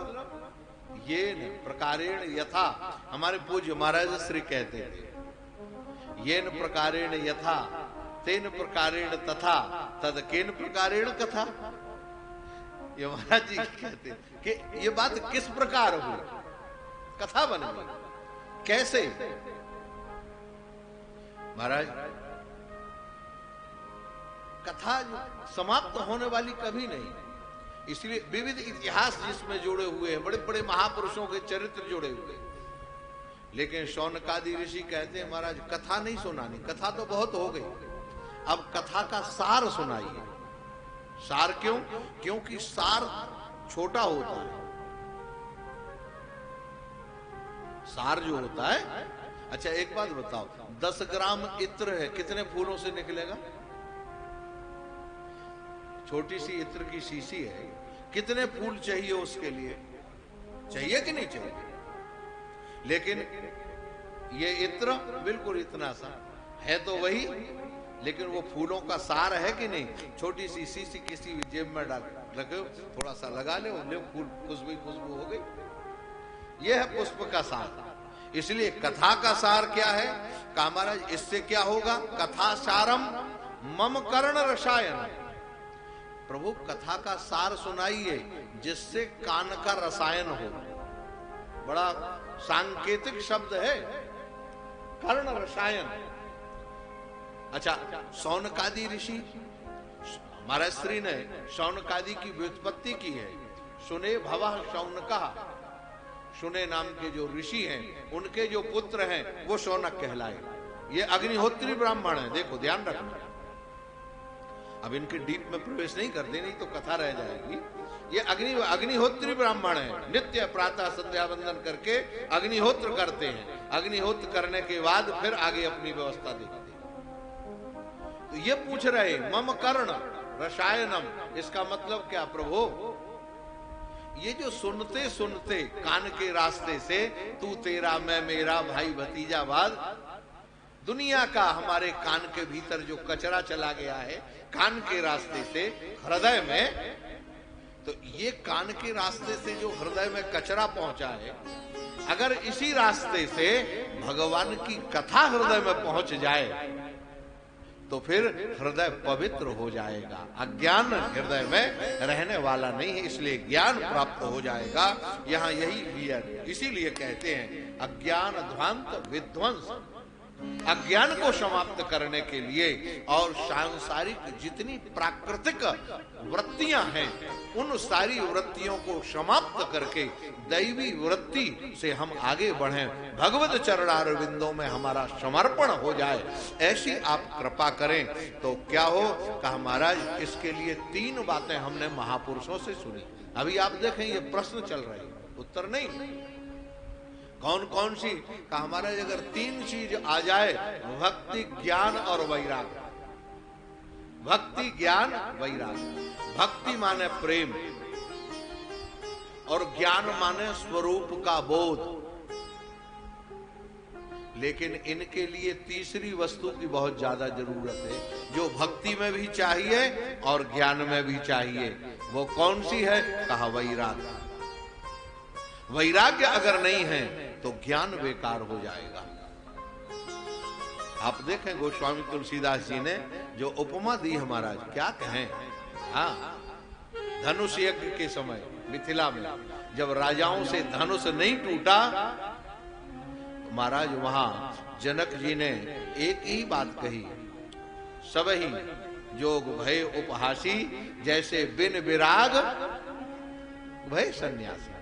ये न प्रकारेण यथा, हमारे पूज्य महाराज श्री कहते थे, ये न प्रकारेण यथा तेन प्रकारेण तथा तद केन प्रकारेण कथा। ये महाराज जी कहते कि ये बात किस प्रकार हुई, कथा बन गई कैसे? महाराज कथा समाप्त होने वाली कभी नहीं, इसलिए विविध इतिहास जिसमें जुड़े हुए हैं, बड़े बड़े महापुरुषों के चरित्र जुड़े हुए हैं। लेकिन शौनकादि ऋषि कहते हैं महाराज कथा नहीं सुनानी, कथा तो बहुत हो गई, अब कथा का सार सुनाइए। सार क्यों? क्योंकि सार छोटा होता है। सार जो होता है, अच्छा एक बात बताओ, 10 ग्राम इत्र है, कितने फूलों से निकलेगा? छोटी सी इत्र की शीशी है, कितने फूल चाहिए उसके लिए? चाहिए कि नहीं चाहिए? लेकिन ये इत्र बिल्कुल इतना सा है तो वही, लेकिन वो फूलों का सार है कि नहीं? छोटी सी शीशी किसी जेब में डाल रखे, थोड़ा सा लगा ले, फूल खुशबू हो गई। ये है पुष्प का सार। इसलिए कथा का सार क्या है? कहा महाराज इससे क्या होगा? कथा सारम मम कर्ण रसायन। प्रभु कथा का सार सुनाइए जिससे कान का रसायन हो। बड़ा सांकेतिक शब्द है कर्ण रसायन। अच्छा, शौनकादि ऋषि, महाराज श्री ने शौनकादि की व्युत्पत्ति की है। सुने भवः शौनका, सुने नाम के जो ऋषि हैं उनके जो पुत्र हैं वो शौनक कहलाए। ये अग्निहोत्री ब्राह्मण है, देखो ध्यान रखना। अब इनके डीप में प्रवेश नहीं करते, नहीं तो कथा रह जाएगी। ये अग्निहोत्री ब्राह्मण है, नित्य प्रातः संध्या वंदन करके अग्निहोत्र करते हैं। अग्निहोत्र करने के बाद फिर आगे अपनी व्यवस्था देखते हैं। तो ये पूछ रहे मम कर्ण रसायनम, इसका मतलब क्या प्रभु? ये जो सुनते सुनते कान के रास्ते से तू तेरा मैं मेरा भाई भतीजावाद, दुनिया का हमारे कान के भीतर जो कचरा चला गया है कान के रास्ते से हृदय में, तो ये कान के रास्ते से जो हृदय में कचरा पहुंचा है, अगर इसी रास्ते से भगवान की कथा हृदय में पहुंच जाए तो फिर हृदय पवित्र हो जाएगा। अज्ञान हृदय में रहने वाला नहीं है, इसलिए ज्ञान प्राप्त हो जाएगा। यहाँ यही इसीलिए कहते हैं अज्ञान ध्वांत विध्वंस। अज्ञान को समाप्त करने के लिए और सांसारिक जितनी प्राकृतिक वृत्तियां हैं उन सारी वृत्तियों को समाप्त करके दैवी वृत्ति से हम आगे बढ़ें, भगवत चरणारविंदों में हमारा समर्पण हो जाए, ऐसी आप कृपा करें तो क्या हो। कहा महाराज इसके लिए 3 बातें हमने महापुरुषों से सुनी। अभी आप देखें ये प्रश्न चल रहे हैं, उत्तर नहीं। कौन कौन सी? कहा महाराज अगर 3 चीज आ जाए, भक्ति ज्ञान और वैराग्य। भक्ति ज्ञान वैराग्य। भक्ति माने प्रेम और ज्ञान माने स्वरूप का बोध। लेकिन इनके लिए तीसरी वस्तु की बहुत ज्यादा जरूरत है, जो भक्ति में भी चाहिए और ज्ञान में भी चाहिए। वो कौन सी है? कहा वैराग्य। वैराग्य अगर नहीं है तो ज्ञान बेकार हो जाएगा। आप देखें गोस्वामी तुलसीदास जी ने जो उपमा दी है महाराज, क्या कहें। हाँ, धनुष यज्ञ के समय मिथिला में जब राजाओं से धनुष नहीं टूटा, महाराज वहां जनक जी ने एक ही बात कही, सब ही जोग भय उपहासी, जैसे बिन विराग भय सन्यासी।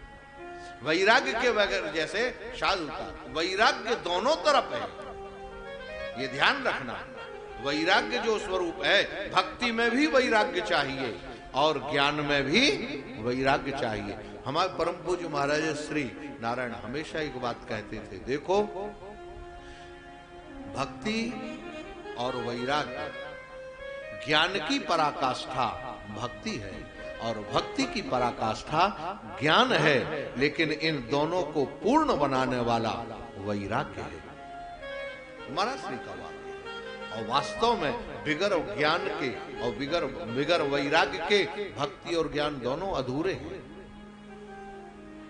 वैराग्य के बगैर जैसे साधु का, वैराग्य दोनों तरफ है, ये ध्यान रखना। वैराग्य जो स्वरूप है, भक्ति में भी वैराग्य चाहिए और ज्ञान में भी वैराग्य चाहिए। हमारे परम पूज्य महाराज श्री नारायण हमेशा एक बात कहते थे, देखो भक्ति और वैराग्य, ज्ञान की पराकाष्ठा भक्ति है और भक्ति की पराकाष्ठा ज्ञान है, लेकिन इन दोनों को पूर्ण बनाने वाला वैराग्य है। महाराज श्री का वाक्य। और वास्तव में बिगर ज्ञान के और बिगर वैराग्य के भक्ति और ज्ञान दोनों अधूरे हैं,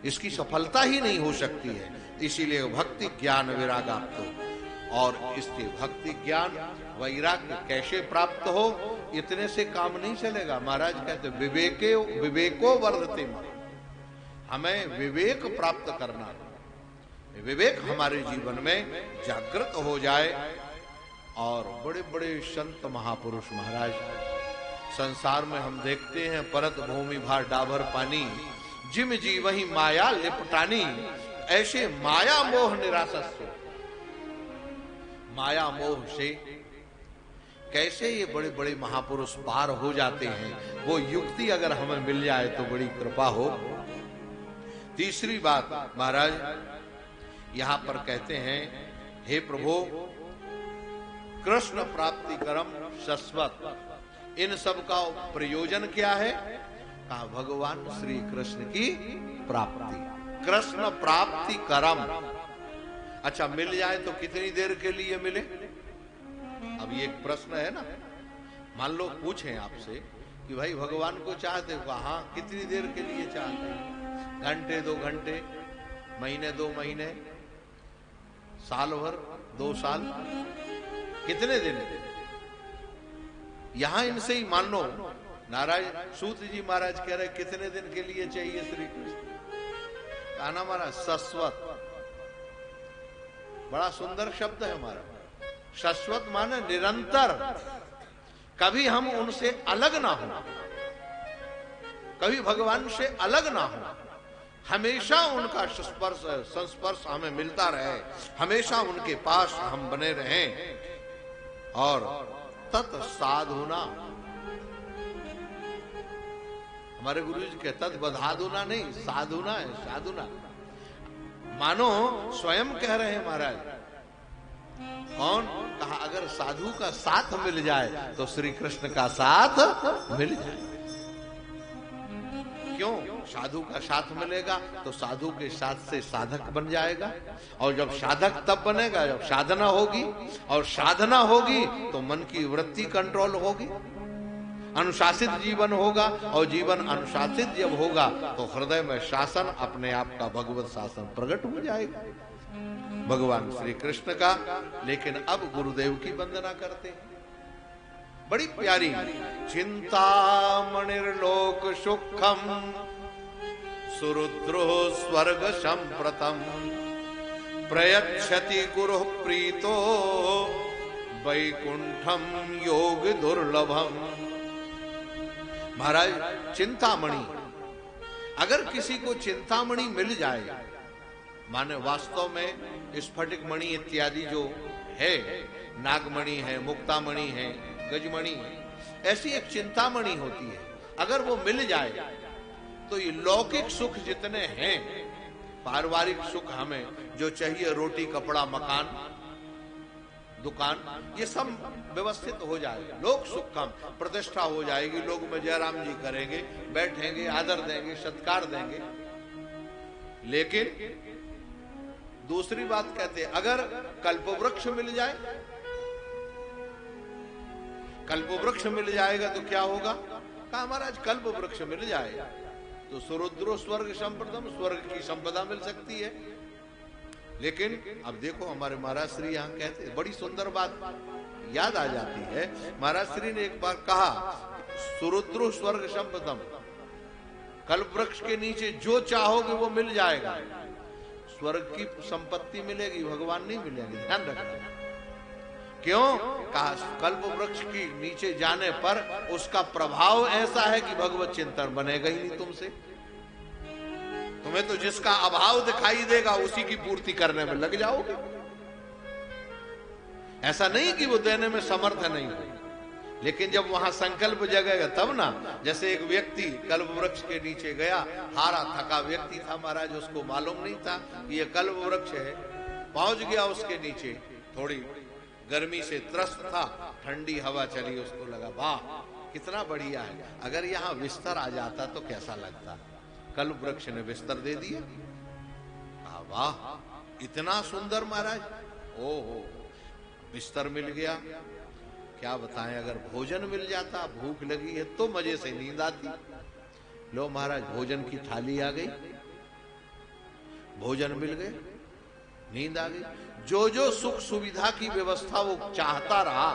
इसकी सफलता ही नहीं हो सकती है। इसीलिए भक्ति ज्ञान वैराग्य हो, और इसके भक्ति ज्ञान वैराग्य कैसे प्राप्त हो, इतने से काम नहीं चलेगा। महाराज कहते विवेको वर्धते, हमें विवेक प्राप्त करना, विवेक हमारे जीवन में जागृत हो जाए। और बड़े बड़े संत महापुरुष महाराज संसार में हम देखते हैं, परत भूमि भार डाभर पानी, जिम जी वही माया लिपटानी, ऐसे माया मोह निरासस्य, माया मोह से कैसे ये बड़े बड़े महापुरुष पार हो जाते हैं, वो युक्ति अगर हमें मिल जाए तो बड़ी कृपा हो। तीसरी बात महाराज यहां पर कहते हैं, हे प्रभु कृष्ण प्राप्ति करम शाश्वत, इन सब का प्रयोजन क्या है? कहा भगवान श्री कृष्ण की प्राप्ति, कृष्ण प्राप्ति करम। अच्छा, मिल जाए तो कितनी देर के लिए मिले? अब ये एक प्रश्न है ना। मान लो पूछें आपसे कि भाई भगवान को चाहते हो? हाँ, कितनी देर के लिए चाहते हैं? घंटे, 2 घंटे, महीने, 2 महीने, साल भर, 2 साल, कितने दिन? यहां इनसे ही मान लो, नारायण सूत जी महाराज कह रहे कितने दिन के लिए चाहिए श्री कृष्ण? कहना महाराज शाश्वत, बड़ा सुंदर शब्द है हमारा। शाश्वत माने निरंतर, कभी हम उनसे अलग ना हो, कभी भगवान से अलग ना हो, हमेशा उनका संस्पर्श हमें मिलता रहे, हमेशा उनके पास हम बने रहें। और तत् साधुना, हमारे गुरु जी के तत् बधाधुना नहीं, साधुना है, साधुना। मानो स्वयं कह रहे हैं महाराज। कौन? कहा अगर साधु का साथ मिल जाए तो श्री कृष्ण का साथ मिल जाए। क्यों? साधु का साथ मिलेगा तो साधु के साथ से साधक बन जाएगा, और जब साधक तब बनेगा जब साधना होगी, और साधना होगी तो मन की वृत्ति कंट्रोल होगी, अनुशासित जीवन होगा, और जीवन अनुशासित जब होगा तो हृदय में शासन, अपने आप का भगवत शासन प्रकट हो जाएगा, भगवान श्री कृष्ण का। लेकिन अब गुरुदेव की वंदना करते हैं, बड़ी प्यारी। चिंतामणिर्लोक सुखम सुरुद्रो स्वर्ग संप्रतम प्रयच्छति गुरु प्रीतो वैकुंठम योग दुर्लभम। महाराज चिंतामणि, अगर किसी को चिंतामणि मिल जाए, माने वास्तव में स्फटिक मणि इत्यादि जो है, नागमणि है, मुक्तामणि है, गजमणि है, ऐसी एक चिंतामणि होती है, अगर वो मिल जाए तो ये लौकिक सुख जितने हैं, पारिवारिक सुख हमें जो चाहिए, रोटी कपड़ा मकान दुकान, ये सब व्यवस्थित हो जाएगा। लोक सुख कम, प्रतिष्ठा हो जाएगी, लोग में जयराम जी करेंगे, बैठेंगे, आदर देंगे, सत्कार देंगे। लेकिन दूसरी बात कहते हैं, अगर कल्पवृक्ष मिल जाए, कल्पवृक्ष मिल जाएगा तो क्या होगा? कहा महाराज कल्पवृक्ष मिल जाएगा तो सुरुद्रो स्वर्ग संप्रदम, स्वर्ग की संपदा मिल सकती है। लेकिन अब देखो हमारे महाराज श्री यहाँ कहते, बड़ी सुंदर बात याद आ जाती है। महाराज श्री ने एक बार कहा, सुरुद्रो स्वर्ग संपदम, कल्पवृक्ष के नीचे जो चाहोगे वो मिल जाएगा। स्वर्ग की संपत्ति मिलेगी, भगवान नहीं मिलेंगे, ध्यान रखना। क्यों? कहा कल्प वृक्ष की नीचे जाने पर उसका प्रभाव ऐसा है कि भगवत चिंतन बनेगा ही नहीं तुमसे। तुम्हें तो जिसका अभाव दिखाई देगा उसी की पूर्ति करने में लग जाओगे। ऐसा नहीं कि वो देने में समर्थ नहीं है, लेकिन जब वहां संकल्प जगेगा तब ना। जैसे एक व्यक्ति कल्प वृक्ष के नीचे गया, हारा थका व्यक्ति था महाराज, उसको मालूम नहीं था कि ये कल्प वृक्ष है, पहुंच गया उसके नीचे, थोड़ी गर्मी से त्रस्त था, ठंडी हवा चली, उसको लगा वाह कितना बढ़िया है, अगर यहाँ बिस्तर आ जाता तो कैसा लगता। कल्प वृक्ष ने बिस्तर दे दिए। कहा वाह इतना सुंदर महाराज, ओहो बिस्तर मिल गया। क्या बताएं, अगर भोजन मिल जाता, भूख लगी है तो मजे से नींद आती। लो महाराज भोजन की थाली आ गई, भोजन मिल गए, नींद आ गई। जो जो सुख सुविधा की व्यवस्था वो चाहता रहा,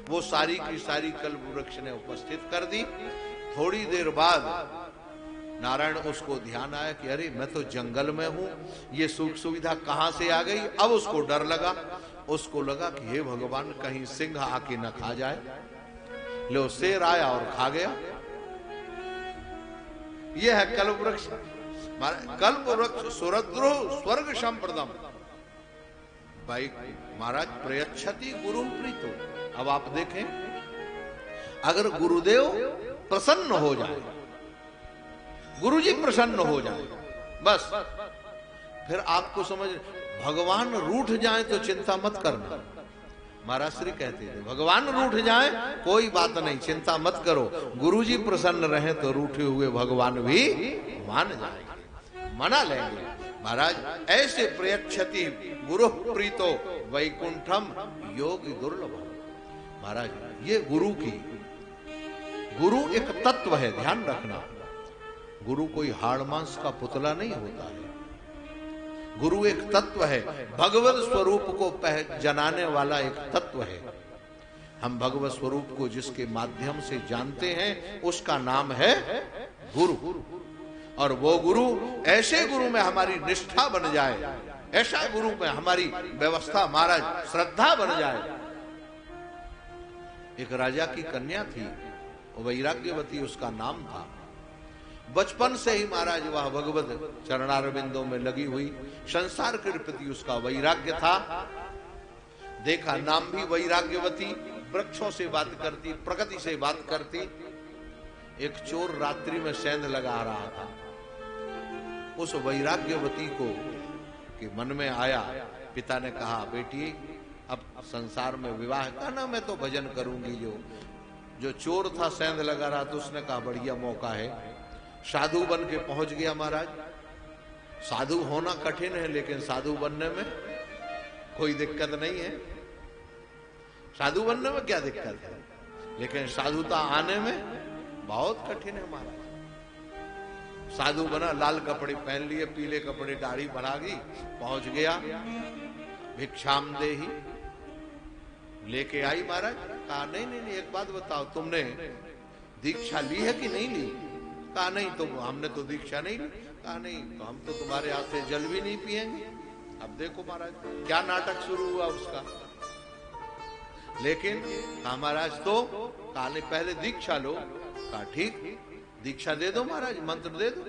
वो सारी की सारी कल्प वृक्ष ने उपस्थित कर दी। थोड़ी देर बाद नारायण उसको ध्यान आया कि अरे मैं तो जंगल में हूं, ये सुख सुविधा कहां से आ गई। अब उसको डर लगा, उसको लगा कि हे भगवान कहीं सिंह आके न खा जाए। लो शेर आया और खा गया। यह है कल्प वृक्ष। कल्प वृक्ष सुरद्रो स्वर्ग संप्रदम भाई महाराज प्रयच्छति गुरु प्रीतो। अब आप देखें, अगर गुरुदेव प्रसन्न हो जाए, गुरुजी प्रसन्न हो जाए, बस फिर आपको समझ, भगवान रूठ जाए तो चिंता मत करना। महाराज श्री कहते थे भगवान रूठ जाए कोई बात नहीं, चिंता मत करो, गुरुजी प्रसन्न रहे तो रूठे हुए भगवान भी मान जाएंगे, मना लेंगे। महाराज ऐसे प्रयच्छति गुरु प्रीतो वैकुंठम योगी दुर्लभ। महाराज ये गुरु एक तत्व है, ध्यान रखना। गुरु कोई हाड़ मांस का पुतला नहीं होता है, गुरु एक तत्व है, भगवत स्वरूप को जनाने वाला एक तत्व है। हम भगवत स्वरूप को जिसके माध्यम से जानते हैं उसका नाम है गुरु। और वो गुरु, ऐसे गुरु में हमारी निष्ठा बन जाए, ऐसा गुरु में हमारी व्यवस्था महाराज श्रद्धा बन जाए। एक राजा की कन्या थी, वैराग्यवती उसका नाम था। बचपन से ही महाराज वह भगवत चरणारविंदों में लगी हुई, संसार के प्रति उसका वैराग्य था। देखा नाम भी वैराग्यवती, वृक्षों से बात करती, प्रकृति से बात करती। एक चोर रात्रि में सेंध लगा रहा था, उस वैराग्यवती को के मन में आया। पिता ने कहा बेटी अब संसार में विवाह का ना, मैं तो भजन करूंगी। जो चोर था सेंध लगा रहा, तो उसने कहा बढ़िया मौका है, साधु बन के पहुंच गया। महाराज साधु होना कठिन है, लेकिन साधु बनने में कोई दिक्कत नहीं है। साधु बनने में क्या दिक्कत है, लेकिन साधुता आने में बहुत कठिन है। महाराज साधु बना, लाल कपड़े पहन लिए, पीले कपड़े दाढ़ी बना गई, पहुंच गया। भिक्षाम देही लेके आई। महाराज कहा नहीं नहीं नहीं, एक बात बताओ, तुमने दीक्षा ली है कि नहीं ली? कहा नहीं, तो हमने तो दीक्षा नहीं ली। कहा नहीं, तो हम तो तुम्हारे हाथ से जल भी नहीं पिएंगे। अब देखो महाराज क्या नाटक शुरू हुआ उसका। लेकिन कहा महाराज तो कहा नहीं, पहले दीक्षा लो। कहा ठीक, दीक्षा दे दो महाराज, मंत्र दे दो।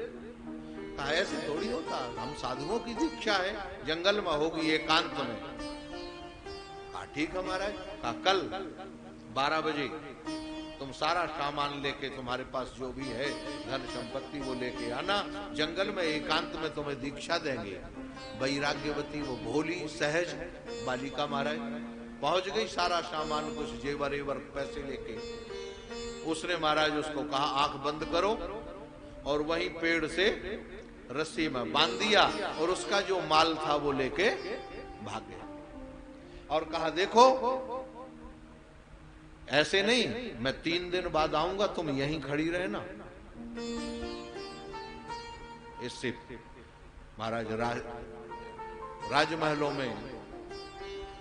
कहा ऐसे थोड़ी होता, हम साधुओं की दीक्षा है, जंगल में होगी, एकांत में। कहा ठीक है महाराज। कहा कल 12 बजे तुम सारा सामान लेके, तुम्हारे पास जो भी है धन संपत्ति वो लेके आना, जंगल में एकांत में तुम्हें दीक्षा देंगे। वैराग्यवती वो भोली सहज बालिका महाराज पहुंच गई, सारा सामान कुछ जेवर एवर पैसे लेके। उसने महाराज उसको कहा आंख बंद करो, और वहीं पेड़ से रस्सी में बांध दिया, और उसका जो माल था वो लेके भाग गया। और कहा देखो ऐसे नहीं, मैं 3 दिन बाद आऊंगा, तुम यहीं खड़ी रहना। इससे महाराज राजमहलों में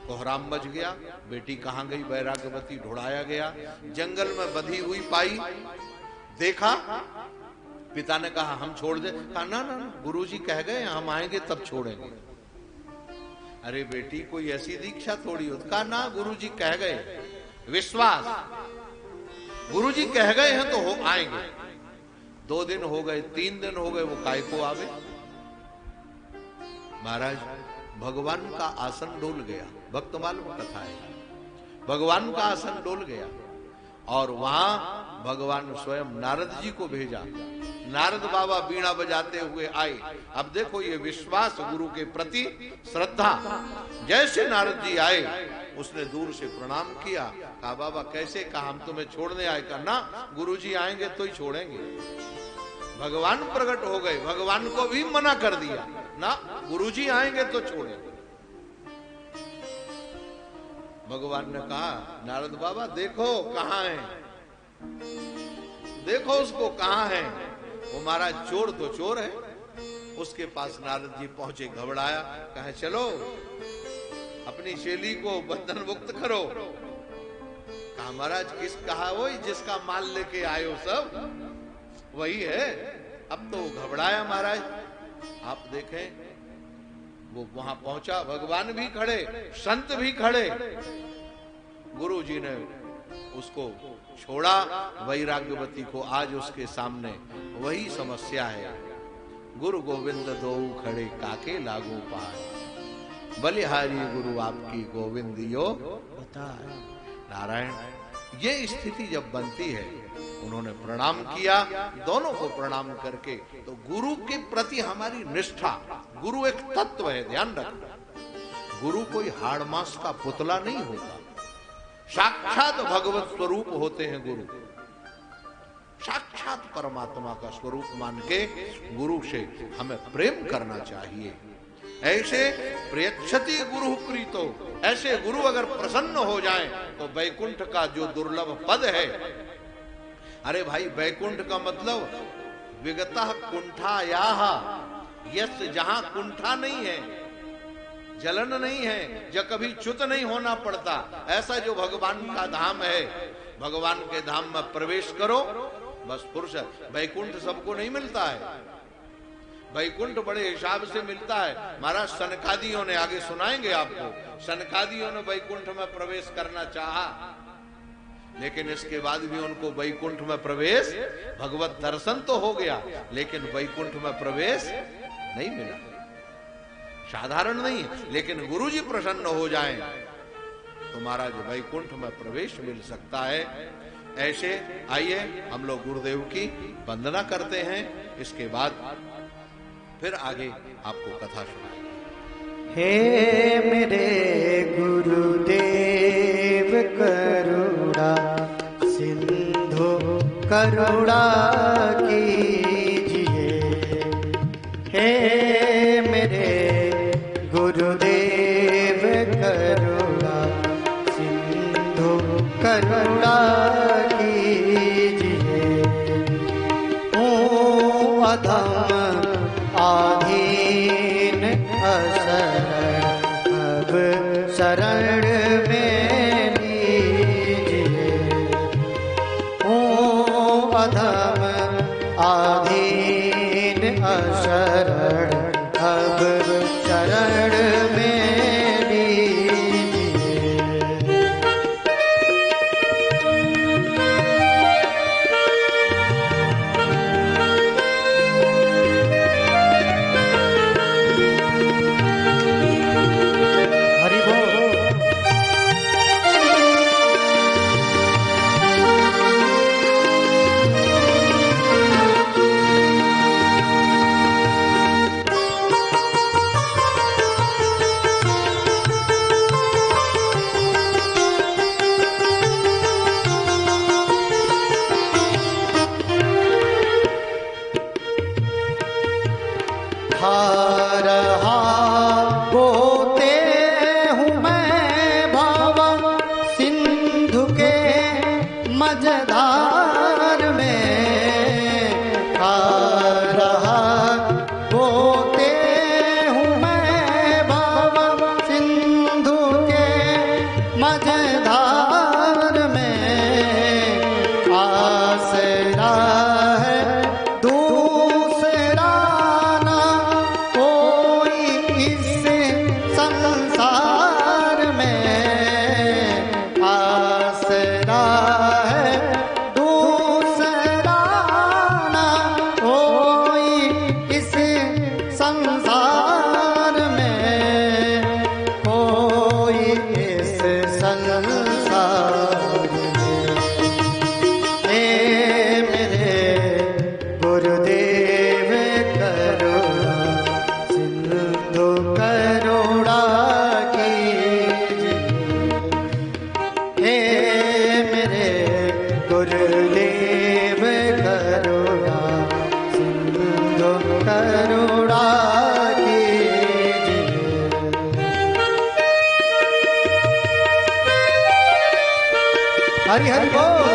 कोहराम मच गया। बेटी कहां गई, वैराग्यवती ढूंढाया गया, जंगल में बंधी हुई पाई। देखा, पिता ने कहा हम छोड़ दे। कहा ना ना, गुरुजी कह गए हम आएंगे तब छोड़ेंगे। अरे बेटी कोई ऐसी दीक्षा थोड़ी होती। कहा ना, गुरुजी कह गए, विश्वास, गुरुजी कह गए हैं तो हो आएंगे। 2 दिन हो गए, 3 दिन हो गए, वो काय को आवे। महाराज भगवान का आसन डोल गया, भक्त मालूम कथा है, भगवान का आसन डोल गया। और वहां भगवान स्वयं नारद जी को भेजा नारद बाबा बीड़ा बजाते हुए आए। अब देखो ये विश्वास, गुरु के प्रति श्रद्धा। जैसे नारद जी आए, उसने दूर से प्रणाम किया, कहा बाबा कैसे? कहा हम तुम्हें छोड़ने आए। कहा ना, गुरु जी आएंगे तो ही छोड़ेंगे। भगवान प्रकट हो गए, भगवान को भी मना कर दिया ना, गुरु जी आएंगे तो छोड़ेंगे। भगवान ने कहा नारद बाबा देखो कहां है, देखो उसको कहां है। वो महाराज चोर तो चोर है। उसके पास नारद जी पहुंचे, घबराया, कहा चलो अपनी शैली को बंधन मुक्त करो। कहा महाराज किस? कहा वही जिसका माल लेके आए हो सब वही है। अब तो घबराया महाराज। आप देखें वो वहां पहुंचा, भगवान भी खड़े, संत भी खड़े। गुरु जी ने उसको छोड़ा, वैराग्यवती को। आज उसके सामने वही समस्या है। गुरु गोविंद दो खड़े काके लागू पाए, बलिहारी गुरु आपकी गोविंद यो बताए। नारायण, ये स्थिति जब बनती है, उन्होंने प्रणाम किया, दोनों को प्रणाम करके। तो गुरु के प्रति हमारी निष्ठा, गुरु एक तत्व है, ध्यान रखना। गुरु कोई हाड़ मांस का पुतला नहीं होता, साक्षात भगवत स्वरूप होते हैं गुरु। साक्षात परमात्मा का स्वरूप मान के गुरु से हमें प्रेम करना चाहिए। ऐसे प्रियच्छति गुरु प्रीतो, ऐसे गुरु अगर प्रसन्न हो जाएं तो वैकुंठ का जो दुर्लभ पद है। अरे भाई, वैकुंठ का मतलब विगतः कुंठायाः, यस, जहां कुंठा नहीं है, जलन नहीं है, जब कभी च्युत नहीं होना पड़ता, ऐसा जो भगवान का धाम है। भगवान के धाम में प्रवेश करो, बस पुरुष। वैकुंठ सबको नहीं मिलता है, वैकुंठ बड़े हिसाब से मिलता है। महाराज सनकादियों ने, आगे सुनाएंगे आपको, सनकादियों ने वैकुंठ में प्रवेश करना चाहा, लेकिन इसके बाद भी उनको वैकुंठ में प्रवेश, भगवत दर्शन तो हो गया, लेकिन वैकुंठ में प्रवेश नहीं मिला। साधारण नहीं, लेकिन गुरुजी प्रसन्न हो जाएं तो महाराज वैकुंठ में प्रवेश मिल सकता है। ऐसे आइए हम लोग गुरुदेव की वंदना करते हैं, इसके बाद फिर आगे आपको कथा सुनाएंगे। हे मेरे गुरुदेव करुणा सिंधु करुणा कीजिए। हे मेरे गुरुदेव करुणा सिंधु करुणा कीजिए। ओ अधम आधीन असरण अब शरण में लीजिए। ओ अधम आधीन असरण अब शरण में लीजिए। हरि बोल। रहा बोते हूँ मैं भाव सिंधु के मझधार में। रहा बोते हूँ मैं भाव सिंधु के मझधार में। आसरा है दूसरा ना कोई हरि हरि बोल।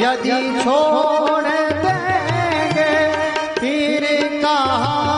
यदि छोड़ देंगे फिर कहाँ